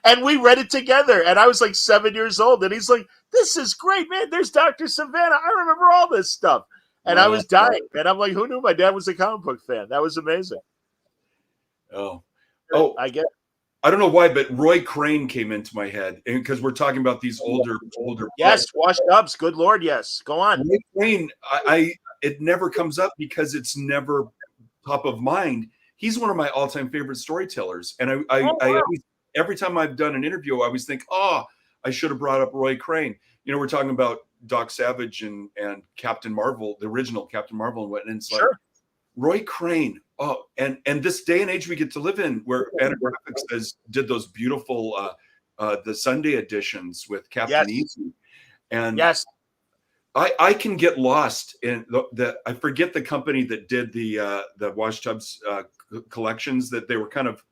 And we read it together. And I was like 7 years old. And he's like, this is great, man. There's Dr. Savannah. I remember all this stuff. And I was dying. And I'm like, who knew my dad was a comic book fan? That was amazing. Oh, I get it. I don't know why, but Roy Crane came into my head, and because we're talking about these older. Yes, washed ups. Good Lord, yes. Go on. Roy Crane, it never comes up because it's never top of mind. He's one of my all-time favorite storytellers, and every time I've done an interview, I always think, oh, I should have brought up Roy Crane. We're talking about Doc Savage and Captain Marvel, the original Captain Marvel, and what, and it's like Roy Crane. Oh, and this day and age we get to live in, where Fantagraphics did those beautiful the Sunday editions with Captain Easy, and I can get lost in I forget the company that did the wash tubs collections, that they were kind of,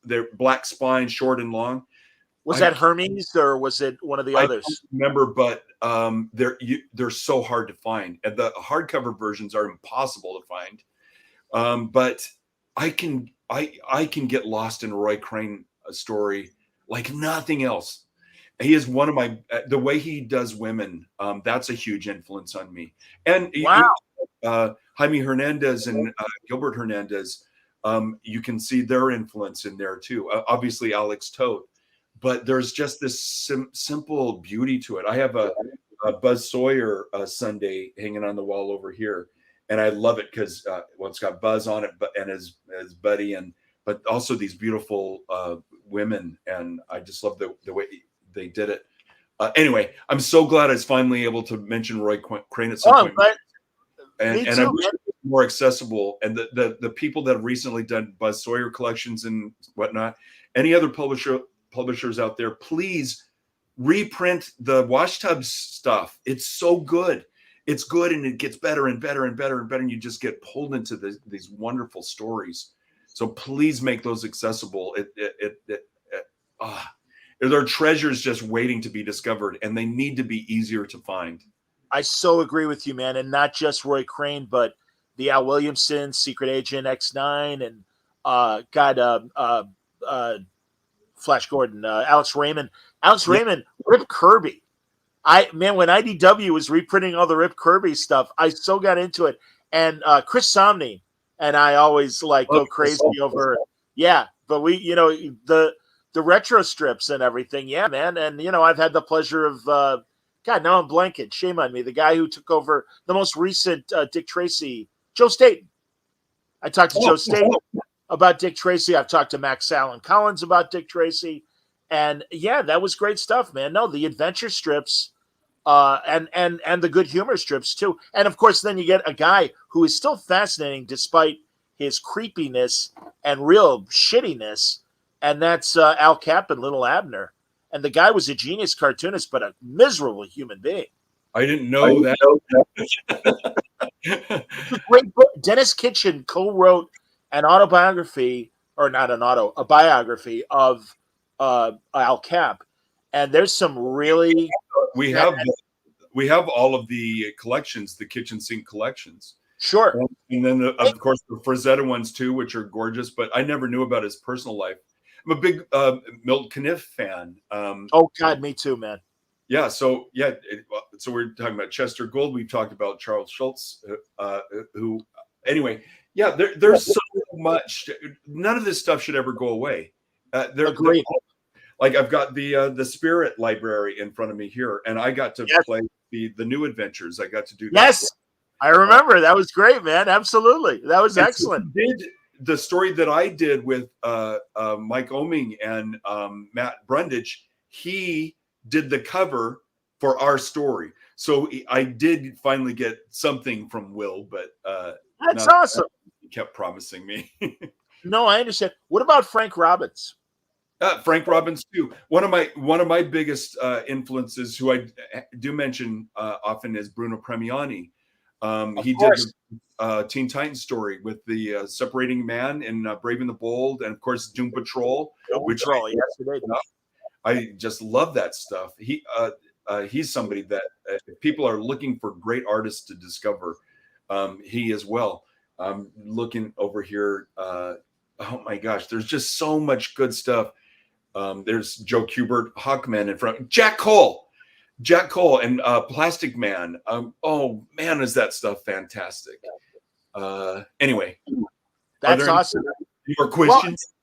they're black spine, short and long. Was that Hermes or was it one of the others? I don't remember, but they're so hard to find, and the hardcover versions are impossible to find. But I can get lost in Roy Crane story like nothing else. He is one of the way he does women. That's a huge influence on me. And Jaime Hernandez and Gilbert Hernandez, you can see their influence in there too. Obviously Alex Toth, but there's just this simple beauty to it. I have a Buzz Sawyer Sunday hanging on the wall over here. And I love it because it's got Buzz on it, and his buddy, but also these beautiful women, and I just love the way they did it. Anyway, I'm so glad I was finally able to mention Roy Crane at some point, and I wish it was more accessible. And the people that have recently done Buzz Sawyer collections and whatnot, any other publishers out there, please reprint the Wash Tubs stuff. It's so good. It's good, and it gets better and better and better and better, and you just get pulled into these wonderful stories. So please make those accessible. There are treasures just waiting to be discovered, and they need to be easier to find. I so agree with you, man, and not just Roy Crane, but the Al Williamson, Secret Agent X9, and Flash Gordon, Alex Raymond. Raymond, Rip Kirby. When IDW was reprinting all the Rip Kirby stuff, I so got into it. And Chris Somney and I always go crazy over, but we, the retro strips and everything. Yeah, man. And, I've had the pleasure of, now I'm blanking. Shame on me. The guy who took over the most recent Dick Tracy, Joe Staten. I talked to Joe Staten about Dick Tracy. I've talked to Max Allen Collins about Dick Tracy. And that was great stuff, man. No, the adventure strips, and the good humor strips too. And of course, then you get a guy who is still fascinating despite his creepiness and real shittiness, and that's Al Cap and Little Abner. And the guy was a genius cartoonist, but a miserable human being. I didn't know that. It's a great book. Dennis Kitchen co-wrote an autobiography, or not a biography of Al Cap, and there's some really we have all of the collections, the kitchen sink collections, and then of course the Frazetta ones too, which are gorgeous, but I never knew about his personal life. I'm a big Milt Caniff fan. Oh God, me too, man. yeah. So yeah, so we're talking about Chester Gould. We've talked about Charles Schultz, who anyway. Yeah, there's so much. None of this stuff should ever go away. Agreed. Like I've got the Spirit Library in front of me here, and I got to play the New Adventures. I got to do that. Yes, I remember. That was great, man. Absolutely, that was excellent. So did the story that I did with Mike Oming and Matt Brundage? He did the cover for our story, so I did finally get something from Will, but that's awesome. He kept promising me. No, I understand. What about Frank Robbins? Frank Robbins too. One of my biggest influences, who I do mention often, is Bruno Premiani. He did the Teen Titans story with the Separating Man and Brave and the Bold, and of course Doom Patrol. I just love that stuff. He's somebody that if people are looking for great artists to discover, he as well. Looking over here, oh my gosh, there's just so much good stuff. There's Joe Kubert, Hawkman in front, Jack Cole, and Plastic Man. Oh man, is that stuff fantastic? Anyway, that's awesome. Any more questions?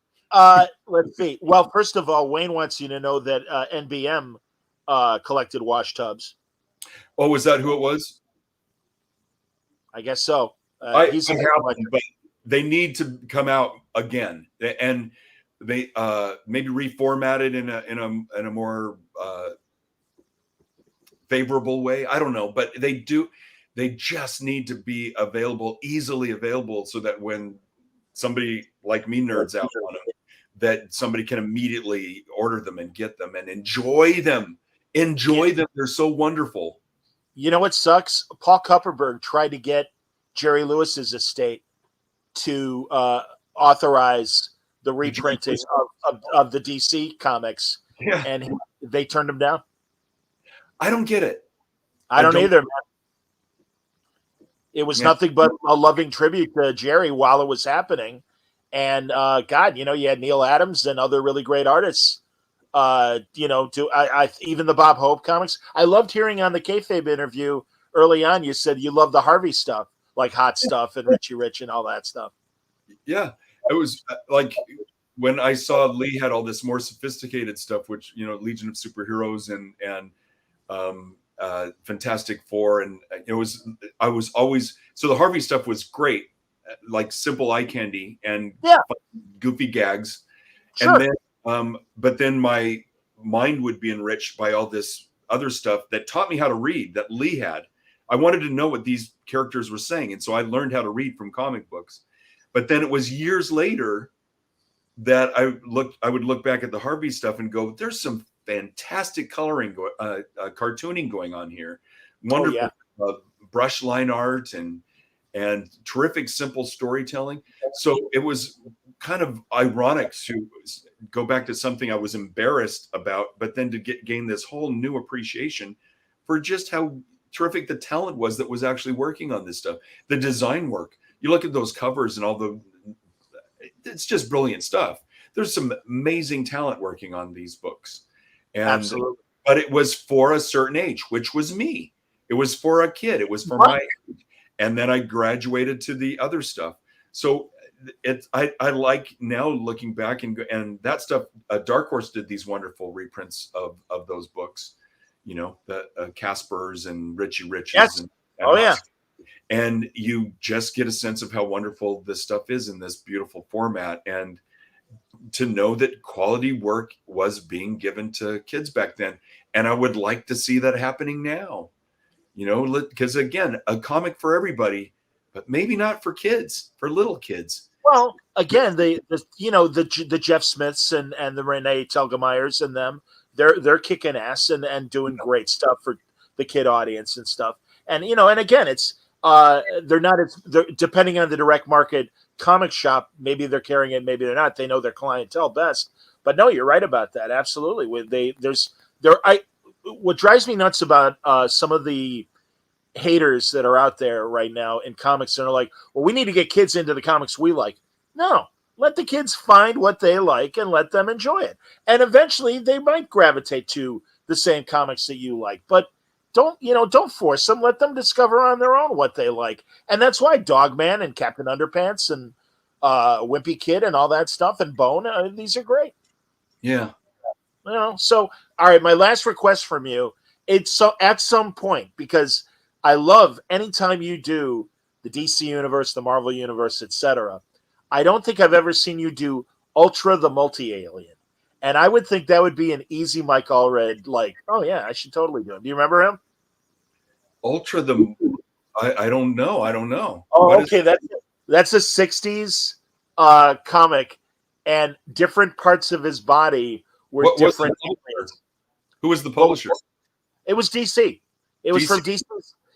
Let's see. Well, first of all, Wayne wants you to know that NBM collected wash tubs. Oh, was that who it was? I guess so. But they need to come out again, and they maybe reformatted in a more favorable way. I don't know, but they just need to be easily available, so that when somebody like me nerds out on them, that somebody can immediately order them and get them and enjoy them. They're so wonderful. You know what sucks? Paul Kupperberg tried to get Jerry Lewis's estate to authorize the reprinting of the DC comics, and they turned him down. I don't get it. I don't either, man. It was nothing but a loving tribute to Jerry while it was happening. And God, you had Neil Adams and other really great artists. Even the Bob Hope comics. I loved hearing on the Kayfabe interview early on, you said you love the Harvey stuff, like Hot Stuff and Richie Rich and all that stuff. Yeah. It was like when I saw Lee had all this more sophisticated stuff, which, Legion of Superheroes and Fantastic Four. And I was always, so the Harvey stuff was great, like simple eye candy and goofy gags. Sure. And then, but then my mind would be enriched by all this other stuff that taught me how to read that Lee had. I wanted to know what these characters were saying. And so I learned how to read from comic books. But then it was years later that I would look back at the Harvey stuff and go, there's some fantastic coloring, cartooning going on here. Wonderful brush line art and terrific simple storytelling. So it was kind of ironic to go back to something I was embarrassed about, but then to gain this whole new appreciation for just how terrific the talent was that was actually working on this stuff. The design work. You look at those covers and it's just brilliant stuff. There's some amazing talent working on these books. And, absolutely. But it was for a certain age, which was me. It was for a kid. It was for my age. And then I graduated to the other stuff. So I like now looking back and that stuff. Dark Horse did these wonderful reprints of those books, the Caspers and Richie Riches. Yes. And you just get a sense of how wonderful this stuff is in this beautiful format. And to know that quality work was being given to kids back then. And I would like to see that happening now, because again, a comic for everybody, but maybe not for kids, for little kids. Well, again, the Jeff Smiths and the Renee Telgemeyers and them, they're kicking ass and doing great stuff for the kid audience and stuff. And, and again, it's, they're depending on the direct market comic shop, maybe they're carrying it, maybe they're not. They know their clientele best. But no, you're right about that. Absolutely. What drives me nuts about some of the haters that are out there right now in comics and are like, well, we need to get kids into the comics we like. No, let the kids find what they like and let them enjoy it. And eventually they might gravitate to the same comics that you like. But don't force them. Let them discover on their own what they like. And that's why Dogman and Captain Underpants and Wimpy Kid and all that stuff and Bone, these are great. Yeah. So all right, my last request from you, it's so at some point, because I love anytime you do the DC universe, the Marvel universe, etc. I don't think I've ever seen you do Ultra the Multi-Alien. And I would think that would be an easy Mike Allred, like, oh yeah, I should totally do it. Do you remember him? Ultra the I don't know. I don't know. Oh, okay. That's a 60s comic, and different parts of his body were different. Who was the publisher? It was DC. It was from DC.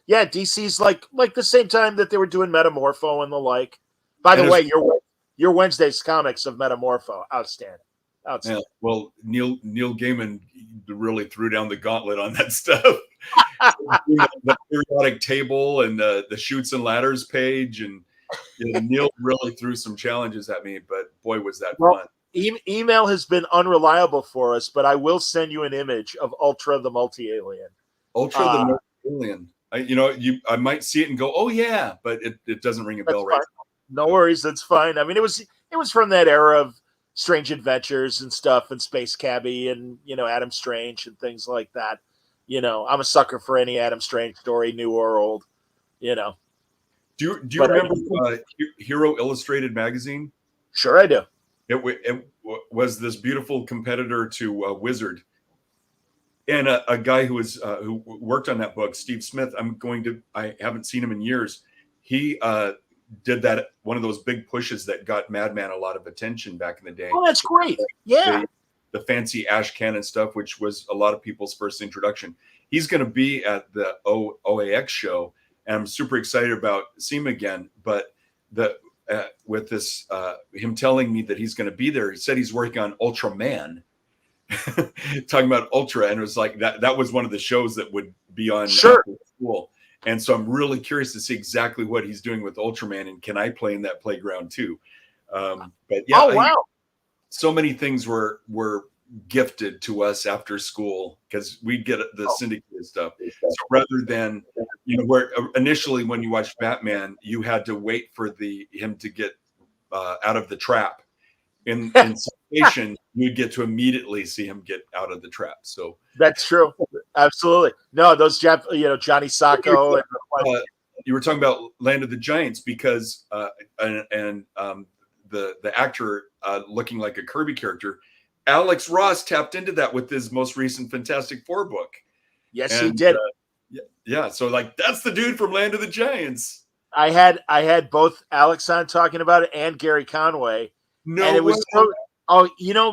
Yeah, DC's like the same time that they were doing Metamorpho and the like. By the way, your Wednesday's comics of Metamorpho, outstanding. Yeah, well, Neil Gaiman really threw down the gauntlet on that stuff. The periodic table and the Chutes and Ladders page, and Neil really threw some challenges at me. But boy, was that fun! Email has been unreliable for us, but I will send you an image of Ultra the Multi-Alien. Ultra the Multi-Alien. I might see it and go, oh yeah, but it doesn't ring a bell right now. No worries, that's fine. I mean, it was from that era of Strange Adventures and stuff, and Space Cabbie, and Adam Strange and things like that. I'm a sucker for any Adam Strange story, new or old. Do you remember Hero Illustrated magazine? Sure, I do. It was this beautiful competitor to Wizard, and a guy who worked on that book, Steve Smith. I haven't seen him in years. He did that, one of those big pushes that got Madman a lot of attention back in the day. Oh, that's great. Yeah. The fancy ash cannon stuff, which was a lot of people's first introduction. He's going to be at the OAX show, and I'm super excited about seeing him again. But with this, him telling me that he's going to be there, he said he's working on Ultraman, talking about Ultra, and it was like that was one of the shows that would be on school. And so I'm really curious to see exactly what he's doing with Ultraman, and can I play in that playground too? But yeah, wow! So many things were gifted to us after school because we'd get the syndicated stuff. So rather than where initially when you watched Batman, you had to wait for him to get out of the trap. In Station, you'd get to immediately see him get out of the trap. So that's true. Absolutely. No, those Johnny Sacco. You were talking about Land of the Giants because the actor looking like a Kirby character, Alex Ross tapped into that with his most recent Fantastic Four book. Yes, he did. Yeah. So that's the dude from Land of the Giants. I had both Alex on talking about it and Gary Conway. No, and it was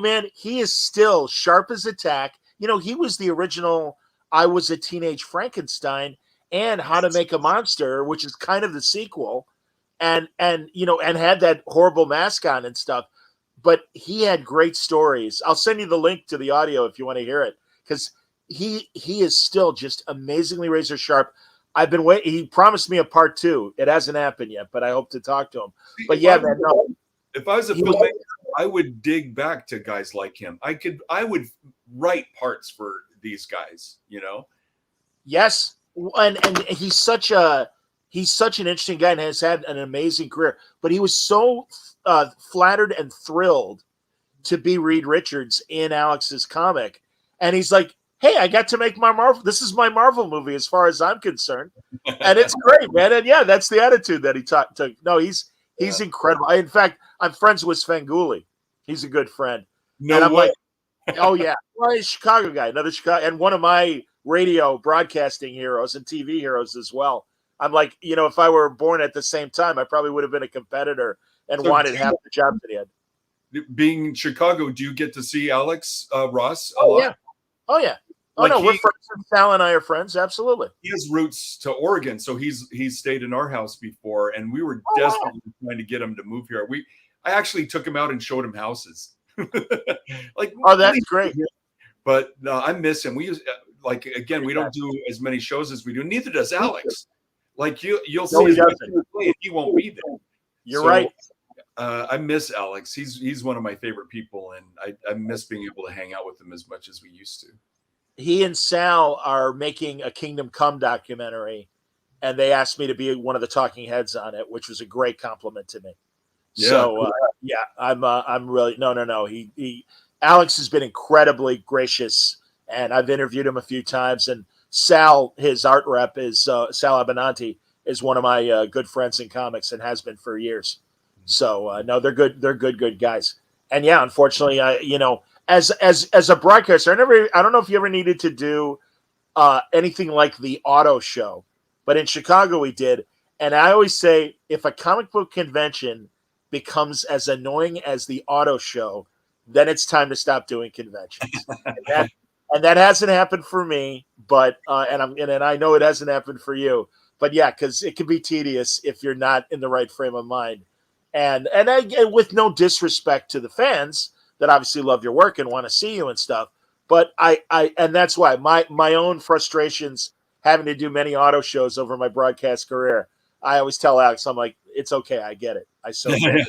man, he is still sharp as a tack. He was the original I Was a Teenage Frankenstein and How to Make a Monster, which is kind of the sequel, and had that horrible mask on and stuff. But he had great stories. I'll send you the link to the audio if you want to hear it, because he is still just amazingly razor sharp. I've been waiting. He promised me a part 2. It hasn't happened yet, but I hope to talk to him. But yeah, man, no. If I was a filmmaker, I would dig back to guys like him. I would write parts for these guys, Yes. And he's such an interesting guy and has had an amazing career, but he was so flattered and thrilled to be Reed Richards in Alex's comic. And he's like, hey, I got to make my Marvel. This is my Marvel movie as far as I'm concerned. And it's great, man. And yeah, that's the attitude that he took. No, he's incredible. In fact, I'm friends with Svengoolie. He's a good friend. No and I'm way. like, oh yeah. Well, he's a Chicago guy, another Chicago, and one of my radio broadcasting heroes and TV heroes as well. I'm like, if I were born at the same time, I probably would have been a competitor and wanted half the jobs that he had. Being in Chicago, do you get to see Alex Ross a lot? Yeah. Oh yeah. Oh no, we're friends. Sal and I are friends. Absolutely. He has roots to Oregon, so he's stayed in our house before, and we were desperately trying to get him to move here. I actually took him out and showed him houses. That's great. But I miss him. We use again, we don't do as many shows as we do. Neither does Alex. You'll see his play, he won't be there. You're right. I miss Alex. He's one of my favorite people, and I miss being able to hang out with him as much as we used to. he and Sal are making a Kingdom Come documentary, and they asked me to be one of the talking heads on it, which was a great compliment to me. Yeah. So I'm really no. He Alex has been incredibly gracious, and I've interviewed him a few times. And Sal, his art rep, is Sal Abenanti, is one of my good friends in comics and has been for years. So no, they're good. They're good guys. And yeah, unfortunately, as a broadcaster, I don't know if you ever needed to do anything like the auto show, but in Chicago we did. And I always say, if a comic book convention becomes as annoying as the auto show, then it's time to stop doing conventions. and that hasn't happened for me, but and I know it hasn't happened for you. But yeah, because it can be tedious if you're not in the right frame of mind. And with no disrespect to the fans that obviously love your work and want to see you and stuff, but and that's why my own frustrations having to do many auto shows over my broadcast career. I always tell Alex, I'm like, it's okay, I get it. I so get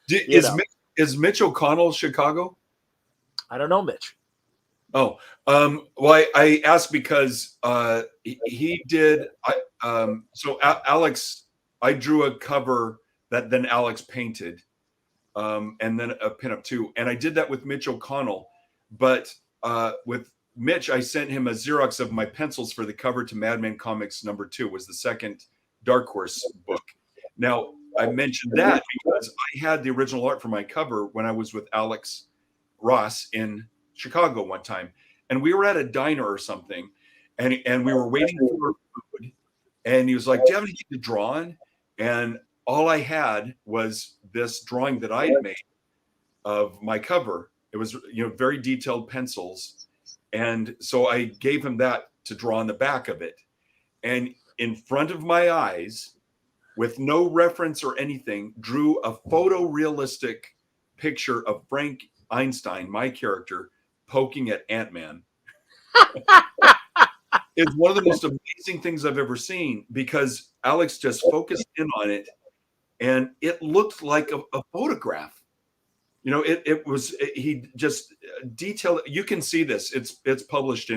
it. Is Mitch O'Connell Chicago? I don't know, Mitch. Oh, well, I asked because he did. So Alex, I drew a cover that then Alex painted, and then a pinup too. And I did that with Mitch O'Connell, but with Mitch, I sent him a Xerox of my pencils for the cover to Madman Comics #2. Was the second Dark Horse book. Now I mentioned that because I had the original art for my cover when I was with Alex Ross in Chicago one time, and we were at a diner or something, and we were waiting for food, and he was like, "Do you have anything to draw on?" And all I had was this drawing that I had made of my cover. It was, very detailed pencils, and so I gave him that to draw on the back of it, and in front of my eyes, with no reference or anything, drew a photorealistic picture of Frank Einstein, my character, poking at Ant-Man. It's one of the most amazing things I've ever seen because Alex just focused in on it and it looked like a photograph. He just detailed. You can see this. It's published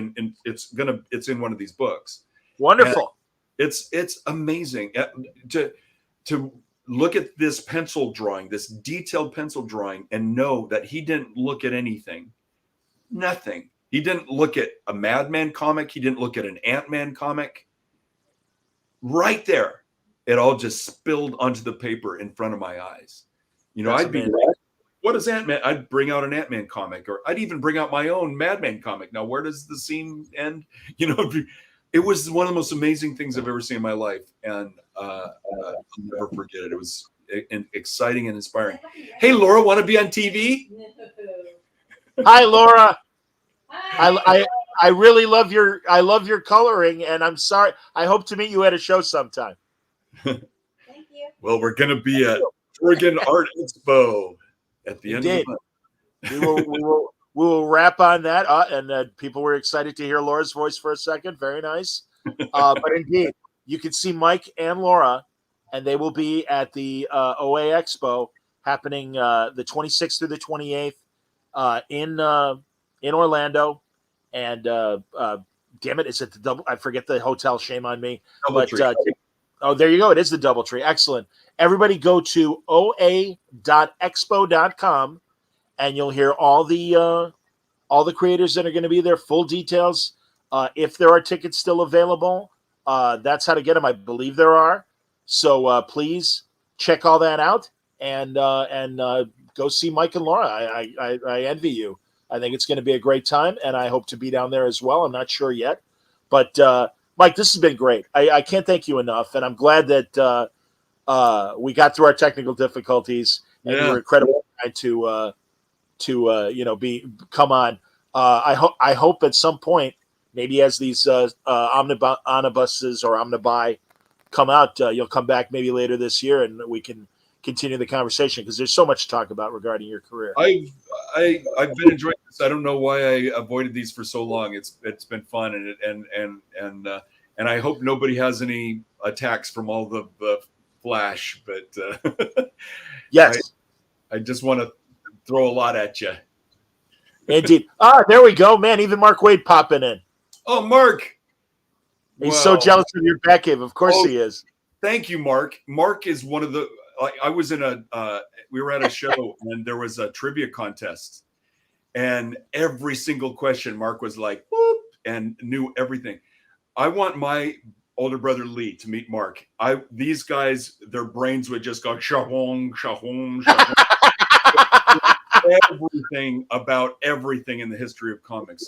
it's in one of these books. Wonderful. And it's amazing to look at this pencil drawing, this detailed pencil drawing, and know that he didn't look at anything, nothing. He didn't look at a Madman comic. He didn't look at an Ant-Man comic. Right there, it all just spilled onto the paper in front of my eyes. I'd be like, what is Ant-Man? I'd bring out an Ant-Man comic, or I'd even bring out my own Madman comic. Now, where does the scene end? It was one of the most amazing things I've ever seen in my life, and I'll never forget it. It was exciting and inspiring. Hey, Laura, want to be on TV? Hi, Laura. I really love your coloring, and I'm sorry. I hope to meet you at a show sometime. Thank you. Well, we're going to be at Oregon Art Expo at the end of the month. We will wrap on that, and people were excited to hear Laura's voice for a second. Very nice. But indeed, you can see Mike and Laura, and they will be at the OA Expo happening the 26th through the 28th in Orlando. And damn it, is it the double? I forget the hotel. Shame on me. There you go. It is the DoubleTree. Excellent. Everybody go to oa.expo.com. And you'll hear all the creators that are going to be there, full details. If there are tickets still available, that's how to get them. I believe there are. So please check all that out and go see Mike and Laura. I envy you. I think it's going to be a great time, and I hope to be down there as well. I'm not sure yet. But, Mike, this has been great. I can't thank you enough, and I'm glad that we got through our technical difficulties, and you were incredible to come on. I hope at some point, maybe as these omnibuses or omnibuy come out, you'll come back maybe later this year and we can continue the conversation because there's so much to talk about regarding your career. I've been enjoying this. I don't know why I avoided these for so long. It's been fun and I hope nobody has any attacks from all the flash, but yes, I just want to throw a lot at you. Indeed. There we go, man. Even Mark Wade popping in. Oh, Mark. He's so jealous of your Batcave. Of course he is. Thank you, Mark. Mark is one of the. I was in we were at a show and there was a trivia contest, and every single question, Mark was like, "Boop," and knew everything. I want my older brother Lee to meet Mark. These guys, their brains would just go shahong, shahong, shahong. Everything about everything in the history of comics.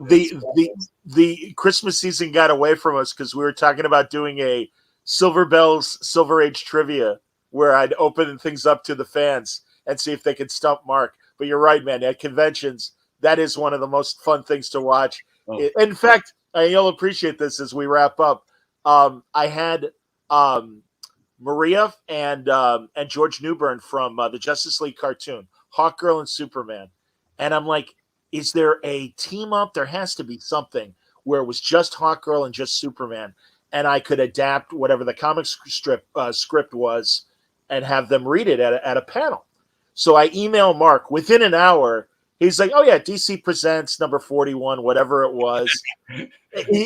The Christmas season got away from us because we were talking about doing a Silver Bells Silver Age trivia where I'd open things up to the fans and see if they could stump Mark. But you're right, man. At conventions, that is one of the most fun things to watch. Oh. In fact, you'll appreciate this as we wrap up. I had Maria and George Newbern from the Justice League cartoon, Hawkgirl and Superman. And I'm like, is there a team up? There has to be something where it was just Hawkgirl and just Superman. And I could adapt whatever the comic script was and have them read it at a panel. So I email Mark within an hour. He's like, oh, yeah, DC Presents number 41, whatever it was.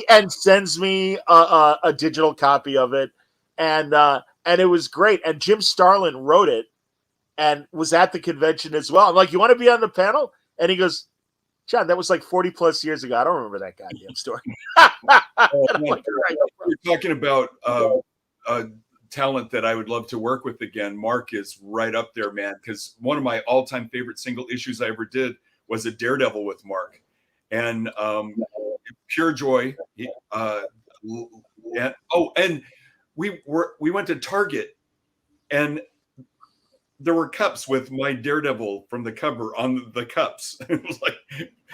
And sends me a digital copy of it. And it was great. And Jim Starlin wrote it and was at the convention as well. I'm like, you want to be on the panel? And he goes, John, that was like 40 plus years ago. I don't remember that goddamn story. Like, you're talking about talent that I would love to work with again. Mark is right up there, man, because one of my all-time favorite single issues I ever did was a Daredevil with Mark. And pure joy. And we went to Target, and there were cups with my Daredevil from the cover on the cups. It was like,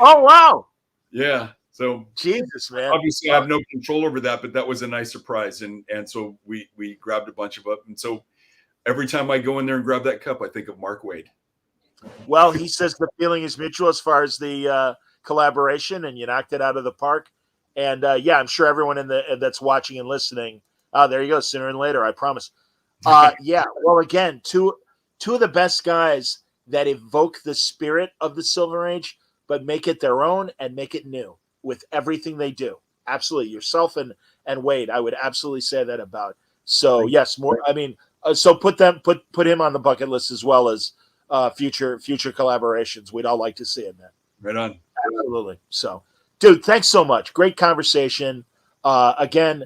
oh wow, yeah. So Jesus, man. Obviously, I have no control over that, but that was a nice surprise, and so we grabbed a bunch of them. And so every time I go in there and grab that cup, I think of Mark Wade. Well, he says the feeling is mutual as far as the collaboration, and you knocked it out of the park. And yeah, I'm sure everyone that's watching and listening. There you go. Sooner than later, I promise. Yeah. Well, again, two of the best guys that evoke the spirit of the Silver Age, but make it their own and make it new with everything they do. Absolutely. Yourself and Wade, I would absolutely say that about. So yes, more. I mean, so put him on the bucket list as well as future collaborations. We'd all like to see him there. Right on. Absolutely. So, dude, thanks so much. Great conversation. Again,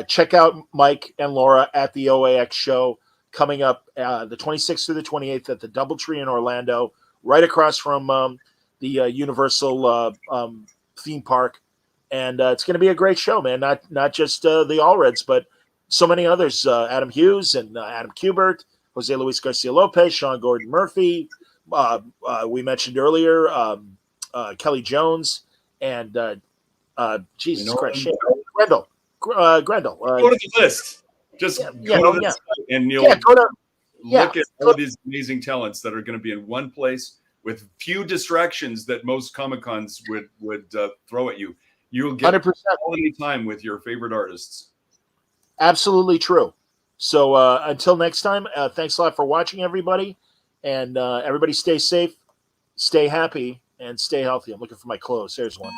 check out Mike and Laura at the OAX show coming up the 26th through the 28th at the Doubletree in Orlando, right across from the Universal theme park. And it's going to be a great show, man. Not just the Allreds, but so many others. Adam Hughes and Adam Kubert, Jose Luis Garcia Lopez, Sean Gordon Murphy. We mentioned earlier Kelly Jones and Jesus Christ, Grendel. Go to the list. Just go to the site and you'll look at all these amazing talents that are going to be in one place with few distractions that most Comic-Cons would throw at you. You'll get 100% quality time with your favorite artists. Absolutely true. So until next time, thanks a lot for watching, everybody. And everybody stay safe, stay happy, and stay healthy. I'm looking for my clothes. There's one.